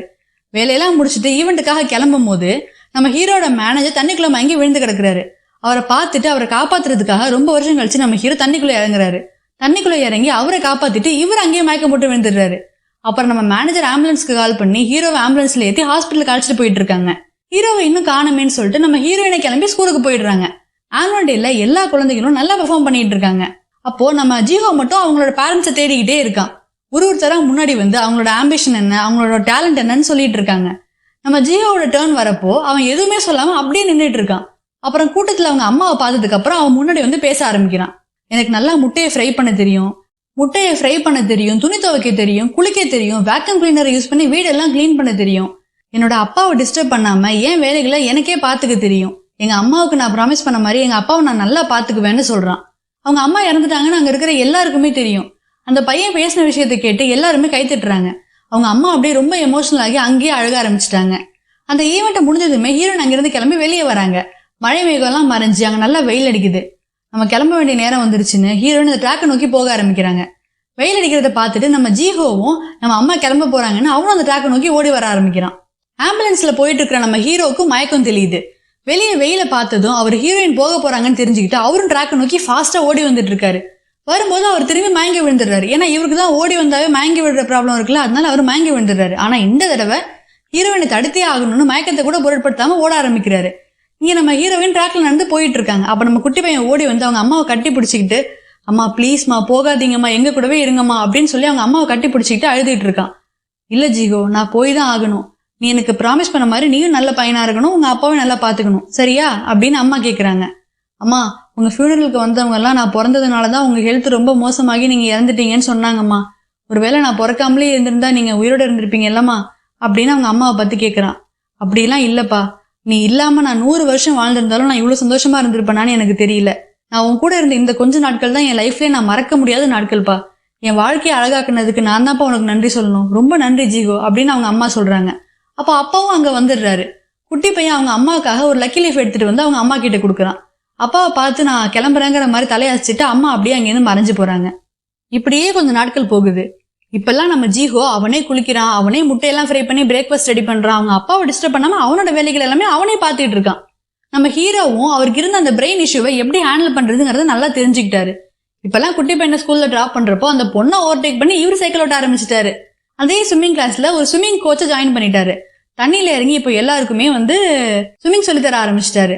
வேலையெல்லாம் முடிச்சுட்டு ஈவெண்ட்டுக்காக கிளம்பும் போது நம்ம ஹீரோட மேனேஜர் தண்ணிக்குள்ள மயங்கி விழுந்து கிடக்குறாரு. அவரை பார்த்துட்டு அவரை காப்பாத்துறதுக்காக ரொம்ப வருஷம் கழிச்சு நம்ம ஹீரோ தண்ணிக்குள்ள இறங்குறாரு. தண்ணிக்குள்ள இறங்கி அவரை காப்பாத்திட்டு இவர் அங்கேயே மயக்கம் போட்டு விழுந்துடுறாரு. அப்புறம் நம்ம மேனேஜர் ஆம்புலன்ஸ்க்கு கால் பண்ணி ஹீரோவை ஆம்புலன்ஸ்ல ஏற்றி ஹாஸ்பிட்டலுக்கு அழைச்சிட்டு போயிட்டு இருக்காங்க. ஹீரோவை இன்னும் காணுமேன்னு சொல்லிட்டு நம்ம ஹீரோயினை கிளம்பி ஸ்கூலுக்கு போயிடுறாங்க. ஆனுவல் டேல எல்லா குழந்தைகளும் நல்லா பெர்ஃபார்ம் பண்ணிட்டு இருக்காங்க. அப்போ நம்ம ஜிஹோ மட்டும் அவங்களோட பேரண்ட்ஸை தேடிக்கிட்டே இருக்கான். ஒருத்தரா முன்னாடி வந்து அவங்களோட ஆம்பிஷன் என்ன, அவங்களோட டேலண்ட் என்னன்னு சொல்லிட்டு இருக்காங்க. நம்ம ஜிஹோவோட டேர்ன் வரப்போ அவன் எதுவுமே சொல்லாம அப்படியே நின்றுட்டு இருக்கான். அப்புறம் கூட்டத்துல அவங்க அம்மாவை பார்த்ததுக்கு அப்புறம் அவன் முன்னாடி வந்து பேச ஆரம்பிக்கிறான். எனக்கு நல்லா முட்டையை ஃப்ரை பண்ண தெரியும், துணி துவைக்க தெரியும், குளிக்க தெரியும், வேக்யூம் கிளீனரை யூஸ் பண்ணி வீடெல்லாம் கிளீன் பண்ண தெரியும், என்னோட அப்பாவை டிஸ்டர்ப் பண்ணாம என் வேலைகளை எனக்கே பாத்துக்க தெரியும், எங்க அம்மாவுக்கு நான் ப்ராமிஸ் பண்ண மாதிரி எங்க அப்பாவை நான் நல்லா பாத்துக்குவேன்னு சொல்றான். அவங்க அம்மா இறந்துட்டாங்கன்னு அங்க இருக்கிற எல்லாருக்குமே தெரியும். அந்த பையன் பேசின விஷயத்தை கேட்டு எல்லாருமே கைத்தட்டுறாங்க. அவங்க அம்மா அப்படியே ரொம்ப எமோஷனல் ஆகி அங்கேயே அழக ஆரம்பிச்சிட்டாங்க. அந்த ஈவெண்ட்டை முடிஞ்சதுமே ஹீரோயின் அங்கிருந்து கிளம்பி வெளியே வராங்க. மழை மேகம்லாம் மறைஞ்சு அங்க நல்லா வெயில் அடிக்குது. நம்ம கிளம்ப வேண்டிய நேரம் வந்துருச்சுன்னு ஹீரோயின் அந்த ட்ராக்கை நோக்கி போக ஆரம்பிக்கிறாங்க. வெயில் அடிக்கிறத பார்த்துட்டு நம்ம ஜிஹோவும் நம்ம அம்மா கிளம்ப போறாங்கன்னு அவனும் அந்த ட்ராக்கை நோக்கி ஓடி வர ஆரம்பிக்கிறான். ஆம்புலன்ஸ்ல போயிட்டு இருக்கிற நம்ம ஹீரோவுக்கும் மயக்கம் தெரியுது. வெளியே வெயில பார்த்ததும் அவர் ஹீரோயின் போக போறாங்கன்னு தெரிஞ்சுக்கிட்டு அவரும் ட்ராக்கை நோக்கி ஃபாஸ்டா ஓடி வந்துட்டு இருக்காரு. வரும்போது அவர் திரும்பி மயங்கி விழுந்துடுறாரு. ஏன்னா இவருக்கு தான் ஓடி வந்தாவே மயங்கி விழுற ப்ராப்ளம் இருக்குல்ல, அதனால அவர் மயங்கி விழுந்துடுறாரு. ஆனா இந்த தடவை ஹீரோயினை தடுத்தே ஆகணும்னு மயக்கத்தை கூட பொருட்படுத்தாம ஓட ஆரம்பிக்கிறாரு. இங்க நம்ம ஹீரோயின் ட்ராக்ல நடந்து போயிட்டு இருக்காங்க. அப்ப நம்ம குட்டி பையன் ஓடி வந்து அவங்க அம்மாவை கட்டி பிடிச்சிக்கிட்டு, அம்மா ப்ளீஸ்மா போகாதீங்கம்மா, எங்க கூடவே இருங்கம்மா அப்படின்னு சொல்லி அவங்க அம்மாவை கட்டி பிடிச்சிக்கிட்டு அழுதுட்டு இருக்கான். இல்ல ஜிஹோ, நான் போய் தான் ஆகணும், நீ எனக்கு ப்ராமிஸ் பண்ண மாதிரி நீயும் நல்ல பையனா இருக்கணும், உங்க அப்பாவும் நல்லா பாத்துக்கணும், சரியா அப்படின்னு அம்மா கேக்குறாங்க. அம்மா, உங்க ஃபியூனரலுக்கு வந்தவங்க எல்லாம் நான் பிறந்ததுனாலதான் உங்க ஹெல்த் ரொம்ப மோசமாகி நீங்க இறந்துட்டீங்கன்னு சொன்னாங்கம்மா. ஒருவேளை நான் பிறக்காமலே இருந்திருந்தா நீங்க உயிரோட இருந்திருப்பீங்க இல்லம்மா அப்படின்னு அவங்க அம்மாவை பத்தி கேக்குறான். அப்படிலாம் இல்லப்பா, நீ இல்லாம நான் 100 வருஷம் வாழ்ந்திருந்தாலும் நான் இவ்வளவு சந்தோஷமா இருந்திருப்பேனான்னு எனக்கு தெரியல. நான் உன் கூட இருந்த இந்த கொஞ்ச நாட்கள் தான் என் லைஃப்லயே நான் மறக்க முடியாத நாட்கள்ப்பா. என் வாழ்க்கையை அழகாக்குனதுக்கு நான் தான்ப்பா உனக்கு நன்றி சொல்லணும், ரொம்ப நன்றி ஜிஹோ அப்படின்னு அவங்க அம்மா சொல்றாங்க. அப்போ அப்பாவும் அங்க வந்துடுறாரு. குட்டி பையன் அவங்க அம்மாவுக்காக ஒரு லக்கி லீஃப் எடுத்துட்டு வந்து அவங்க அம்மா கிட்ட கொடுக்குறான். அப்பாவை பார்த்து நான் கிளம்புறேங்கிற மாதிரி தலையாச்சிட்டு அம்மா அப்படியே அங்கேருந்து மறைஞ்சு போறாங்க. இப்படியே கொஞ்சம் நாட்கள் போகுது. இப்பெல்லாம் நம்ம ஜிஹோ அவனே குளிக்கிறான், அவனே முட்டையெல்லாம் ஃப்ரை பண்ணி பிரேக்ஃபாஸ்ட் ரெடி பண்றான். அவங்க அப்பாவை டிஸ்டர்ப் பண்ணாம அவனோட வேலைகள் எல்லாமே அவனே பார்த்துட்டு இருக்கான். நம்ம ஹீரோவும் அவருக்கு இருந்த அந்த பிரெயின் இஷ்யூவை எப்படி ஹேண்டில் பண்றதுங்கிறத நல்லா தெரிஞ்சுக்கிட்டாரு. இப்பெல்லாம் குட்டி பையனை ஸ்கூல்ல டிராப் பண்றப்போ அந்த பொண்ணை ஓவர்டேக் பண்ணி இவரு சைக்கிள் ஓட்ட ஆரம்பிச்சிட்டாரு. அதே ஸ்விம்மிங் கிளாஸ்ல ஒரு ஸ்விம்மிங் கோச்சை ஜாயின் பண்ணிட்டாரு. தண்ணியில இறங்கி இப்போ எல்லாருக்குமே வந்து ஸ்விம்மிங் சொல்லி தர ஆரம்பிச்சிட்டாரு.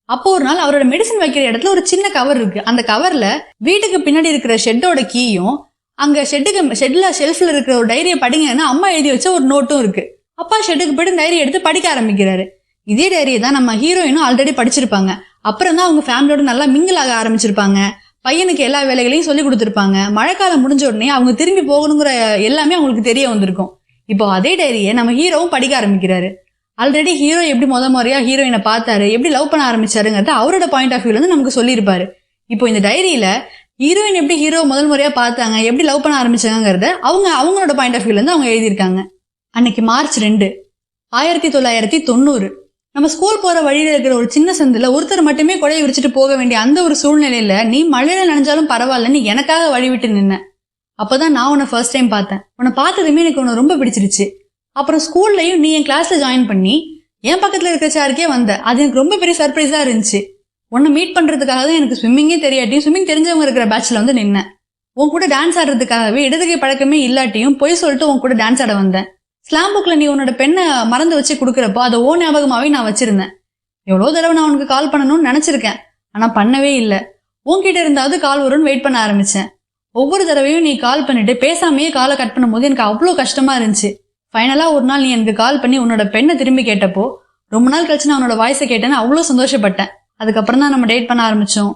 அப்போ ஒரு நாள் அவரோட மெடிசன் வைக்கிற இடத்துல ஒரு சின்ன கவர் இருக்கு. அந்த கவர்ல வீட்டுக்கு பின்னாடி இருக்கிற ஷெட்டோட கீயும், அங்க ஷெட்ல ஷெல்ஃப்ல இருக்கிற ஒரு டைரியை படிங்கன்னா அம்மா எழுதி வச்ச ஒரு நோட்டும் இருக்கு. அப்பா ஷெட்டுக்கு போயிட்டு டைரி எடுத்து படிக்க ஆரம்பிக்கிறாரு. இதே டைரியை தான் நம்ம ஹீரோயினும் ஆல்ரெடி படிச்சிருப்பாங்க. அப்புறம் தான் அவங்க ஃபேமிலியோட நல்லா மிங்கிள் ஆக ஆரம்பிச்சிருப்பாங்க. பையனுக்கு எல்லா வேலைகளையும் சொல்லி கொடுத்துருப்பாங்க. மழைக்காலம் முடிஞ்ச உடனே அவங்க திரும்பி போகணுங்கிற எல்லாமே அவங்களுக்கு தெரிய வந்திருக்கும். இப்போ அதே டைரியை நம்ம ஹீரோவும் படிக்க ஆரம்பிக்கிறாரு. ஆல்ரெடி ஹீரோ எப்படி முறையா ஹீரோயினை பார்த்தாரு, எப்படி லவ் பண்ண ஆரம்பிச்சாருங்கிறத அவரோட பாயிண்ட் ஆஃப் வியூல இருந்து நமக்கு சொல்லியிருப்பாரு. இப்போ இந்த டைரியில ஹீரோயின் எப்படி ஹீரோ முதல் முறையா பார்த்தாங்க, எப்படி லவ் பண்ண ஆரம்பிச்சாங்கிறத அவங்களோட பாயிண்ட் ஆஃப் வியூல இருந்து அவங்க எழுதியிருக்காங்க. அன்னைக்கு மார்ச் 2, 1990. நம்ம ஸ்கூல் போற வழியில இருக்கிற ஒரு சின்ன சந்துல ஒருத்தர் மட்டுமே கொடையை விரிச்சிட்டு போக வேண்டிய அந்த ஒரு சூழ்நிலையில நீ மழையில நனைஞ்சாலும் பரவாயில்லன்னு எனக்காக வழி விட்டு நின்ன. அப்பதான் நான் உன்னை ஃபர்ஸ்ட் டைம் பார்த்தேன். உன்னை பார்த்ததுமே எனக்கு உன்னை ரொம்ப பிடிச்சிருச்சு. அப்புறம் ஸ்கூல்லையும் நீ என் கிளாஸ்ல ஜாயின் பண்ணி என் பக்கத்துல இருக்கிற சாருக்கே வந்த. அது எனக்கு ரொம்ப பெரிய சர்ப்ரைஸா இருந்துச்சு. உன்னை மீட் பண்றதுக்காக தான் எனக்கு ஸ்விம்மிங்கே தெரியாட்டியும் ஸ்விம்மிங் தெரிஞ்சவங்க இருக்கிற பேட்ச்ல வந்து நின்னேன். உன் கூட டான்ஸ் ஆடுறதுக்காகவே இடதுகை பழக்கமே இல்லாட்டியும் பொய் சொல்லிட்டு உன் கூட டான்ஸ் ஆட வந்தேன். ஸ்லாம் புக்ல நீ உன்னோட பெண்ணை மறந்து வச்சு கொடுக்குறப்போ அதை ஓ ஞாபகமாவே நான் வச்சிருந்தேன். எவ்வளோ தடவை நான் உனக்கு கால் பண்ணணும்னு நினைச்சிருக்கேன், ஆனா பண்ணவே இல்லை. உன்கிட்ட இருந்தாவது கால் வரும்னு வெயிட் பண்ண ஆரம்பிச்சேன். ஒவ்வொரு தடவையும் நீ கால் பண்ணிட்டு பேசாமையே காலை கட் பண்ணும்போது எனக்கு அவ்வளோ கஷ்டமா இருந்துச்சு. ஃபைனலா ஒரு நாள் நீ எனக்கு கால் பண்ணி உன்னோட பெண்ணை திரும்பி கேட்டப்போ ரொம்ப நாள் கழிச்சு நான் உன்னோட வாய்ஸை கேட்டேன்னு அவ்வளோ சந்தோஷப்பட்டேன். அதுக்கப்புறம் தான் நம்ம டேட் பண்ண ஆரம்பிச்சோம்.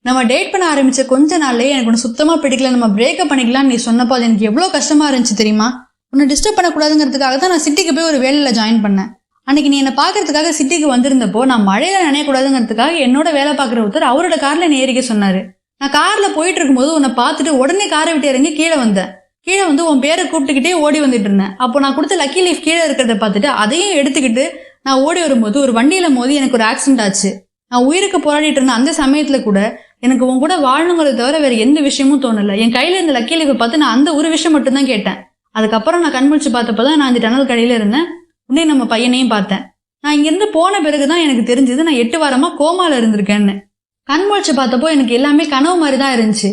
நம்ம டேட் பண்ண ஆரம்பிச்ச கொஞ்ச நாள்லயே எனக்கு ஒன்று சுத்தமா பிடிக்கல, நம்ம பிரேக்கப் பண்ணிக்கலாம்னு நீ சொன்னப்போ அது எனக்கு எவ்வளோ கஷ்டமா இருந்துச்சு தெரியுமா? உன்னை டிஸ்டர்ப் பண்ணக்கூடாதுங்கிறதுக்காக தான் நான் சிட்டிக்கு போய் ஒரு வேலையில ஜாயின் பண்ணேன். அன்னைக்கு நீ என்னை பாக்குறதுக்காக சிட்டிக்கு வந்திருந்தப்போ நான் மழையில நினையக்கூடாதுங்கிறதுக்காக என்னோட வேலை பார்க்குற ஒருத்தர் அவரோட கார்ல என்னை ஏறிக்க சொன்னாரு. நான் கார்ல போயிட்டு இருக்கும்போது உன்னை பார்த்துட்டு உடனே காரை விட்டு இறங்கி கீழே வந்தேன். கீழே வந்து உன் பேரை கூப்பிட்டுக்கிட்டே ஓடி வந்துட்டு இருந்தேன். அப்போ நான் கொடுத்த லக்கி லீஃப் கீழே இருக்கிறத பார்த்துட்டு அதையும் எடுத்துக்கிட்டு நான் ஓடி வரும்போது ஒரு வண்டியில மோதி எனக்கு ஒரு ஆக்சிடென்ட் ஆச்சு. நான் உயிருக்கு போராடிட்டு இருந்த அந்த சமயத்துல கூட எனக்கு உன் கூட வாழணுங்கிறத தவிர வேற எந்த விஷயமும் தோணல. என் கையில இருந்த லக்கி லீஃபை பார்த்து நான் அந்த ஒரு விஷயம் மட்டும் தான் கேட்டேன். அதுக்கப்புறம் நான் கண்முழிச்சு பார்த்தப்பதான் நான் இந்த டனல் கடையில இருந்தேன். உடனே நம்ம பையனையும் பார்த்தேன். நான் இங்கிருந்து போன பிறகுதான் எனக்கு தெரிஞ்சது நான் 8 வாரமா கோமால இருந்திருக்கேன்னு. கண்முழிச்சு பார்த்தப்போ எனக்கு எல்லாமே கனவு மாதிரி தான் இருந்துச்சு.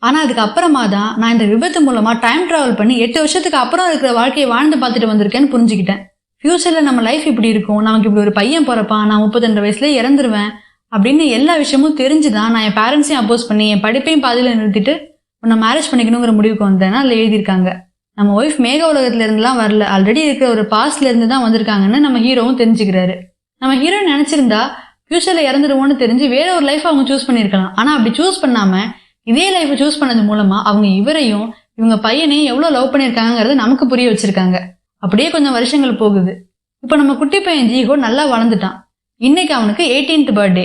ஆனா அதுக்கு அப்புறமா தான் நான் இந்த விபத்து மூலமா டைம் டிராவல் பண்ணி 8 வருஷத்துக்கு அப்புறம் இருக்கிற வாழ்க்கையை வாழ்ந்து பார்த்துட்டு வந்திருக்கேன்னு புரிஞ்சுக்கிட்டேன். ஃபியூச்சர்ல நம்ம லைஃப் இப்படி இருக்கும், நமக்கு இப்படி ஒரு பையன் பிறப்பான், நான் 32 வயசுல இறந்துருவேன் அப்படின்னு எல்லா விஷயமும் தெரிஞ்சுதான் நான் என் பேரண்ட்ஸையும் அப்போஸ் பண்ணி என் படிப்பையும் பாதியில நிறுத்திட்டு உன்னை மேரேஜ் பண்ணிக்கணுங்கிற முடிவுக்கு வந்தேன்னா அதுல எழுதியிருக்காங்க. நம்ம ஒய்ஃப் மேக உலகத்துல இருந்துலாம் வரல, ஆல்ரெடி இருக்கிற ஒரு பாஸ்ட்ல இருந்து தான் வந்திருக்காங்கன்னு நம்ம ஹீரோவும் தெரிஞ்சுக்கிறாரு. நம்ம ஹீரோ நினைச்சிருந்தா ஃபியூச்சர்ல இறந்துருவோம்னு தெரிஞ்சு வேற ஒரு லைஃப் அவங்க சூஸ் பண்ணிருக்கலாம். ஆனா அப்படி சூஸ் பண்ணாம இதே லைஃப் சூஸ் பண்ணது மூலமா அவங்க இவரையும் இவங்க பையனையும் எவ்வளவு லவ் பண்ணிருக்காங்கிறத நமக்கு புரிய வச்சிருக்காங்க. அப்படியே கொஞ்சம் வருஷங்கள் போகுது. இப்ப நம்ம குட்டி பையன் ஜீஹோ நல்லா வளர்ந்துட்டான். இன்னைக்கு அவனுக்கு 18th பர்த்டே.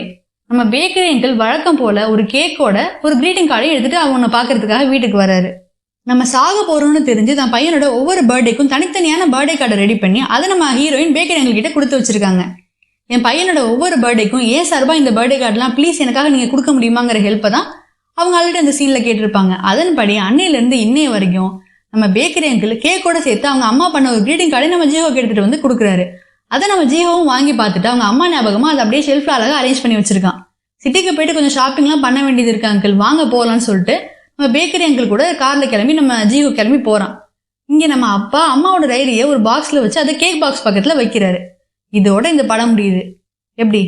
நம்ம பேக்கரி அங்கிள் வழக்கம் போல ஒரு கேக்கோட ஒரு கிரீட்டிங் கார்டையும் எடுத்துட்டு அவனை பாக்குறதுக்காக வீட்டுக்கு வராரு. நம்ம சாக போறோம்னு தெரிஞ்சு தான் பையனோட ஒவ்வொரு பர்த்டேக்கும் தனித்தனியான பர்த்டே கார்டை ரெடி பண்ணி அதை நம்ம ஹீரோயின் பேக்கரி அங்கிள் கிட்ட கொடுத்து வச்சிருக்காங்க. என் பையனோட ஒவ்வொரு பர்த்டேக்கும் ஏன் சார்பா இந்த பர்த்டே கார்டெலாம் ப்ளீஸ் எனக்காக நீங்க கொடுக்க முடியுமாங்கிற ஹெல்ப்பை தான் அவங்க ஆல்ரெடி அந்த சீன்ல கேட்டிருப்பாங்க. அதன்படி அன்னையில இருந்து இன்னைய வரைக்கும் நம்ம பேக்கரி அங்கிள் கேக்கோட சேர்த்து அவங்க அம்மா பண்ண ஒரு கிரீட்டிங் கார்டை நம்ம ஜீஹோக்கு எடுத்துட்டு வந்து கொடுக்குறாரு. அதை நம்ம ஜீஹோவும் வாங்கி பார்த்துட்டு அவங்க அம்மா ஞாபகமா அதை அப்படியே ஷெல்ஃப்ல அழகா அரேஞ்ச் பண்ணி வச்சிருக்கான். சிட்டிக்கு போயிட்டு கொஞ்சம் ஷாப்பிங்லாம் பண்ண வேண்டியது இருக்கு அங்கிள், வாங்க போகலான்னு சொல்லிட்டு நம்ம பேக்கரி அங்கிள் கூட கார்ல கிளம்பி நம்ம ஜீஹோ கிளம்பி போறான். இங்க நம்ம அப்பா அம்மாவோட டைரியை ஒரு பாக்ஸ்ல வச்சு அதை கேக் பாக்ஸ் பக்கத்துல வைக்கிறாரு. இதோட இந்த படம் முடியுது. எப்படி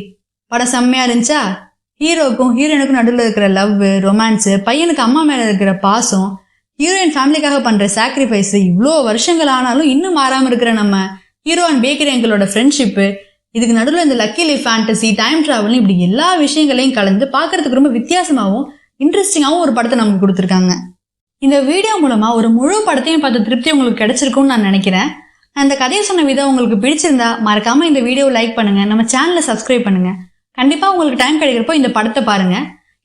படம் செம்மையா இருந்துச்சா? ஹீரோக்கும் ஹீரோயினுக்கும் நடுவில் இருக்கிற லவ், ரொமான்ஸ், பையனுக்கு அம்மா மேல இருக்கிற பாசம், ஹீரோயின் ஃபேமிலிக்காக பண்ற சாக்ரிஃபைஸ், இவ்வளோ வருஷங்கள் ஆனாலும் இன்னும் மாறாம இருக்கிற நம்ம ஹீரோ அண்ட் பேக்கரி அங்கிளோட ஃப்ரெண்ட்ஷிப்பு, இதுக்கு நடுவில் இந்த lucky life fantasy, time travel, இப்படி எல்லா விஷயங்களையும் கலந்து பார்க்கறதுக்கு ரொம்ப வித்தியாசமாகவும் இன்ட்ரெஸ்டிங்காகவும் ஒரு படத்தை நமக்கு கொடுத்துருக்காங்க. இந்த வீடியோ மூலமா ஒரு முழு படத்தையும் பார்த்த திருப்தி உங்களுக்கு கிடைச்சிருக்கும்னு நான் நினைக்கிறேன். நான் இந்த கதையை சொன்ன விதம் உங்களுக்கு பிடிச்சிருந்தா மறக்காம இந்த வீடியோவை லைக் பண்ணுங்க, நம்ம சேனலை சப்ஸ்கிரைப் பண்ணுங்க. கண்டிப்பா உங்களுக்கு டைம் கிடைக்கிறப்போ இந்த படத்தை பாருங்க.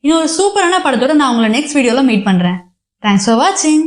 இன்னொரு சூப்பரான படத்தோட நான் உங்களை நெக்ஸ்ட் வீடியோல மீட் பண்றேன். தேங்க்ஸ் ஃபார் வாட்சிங்.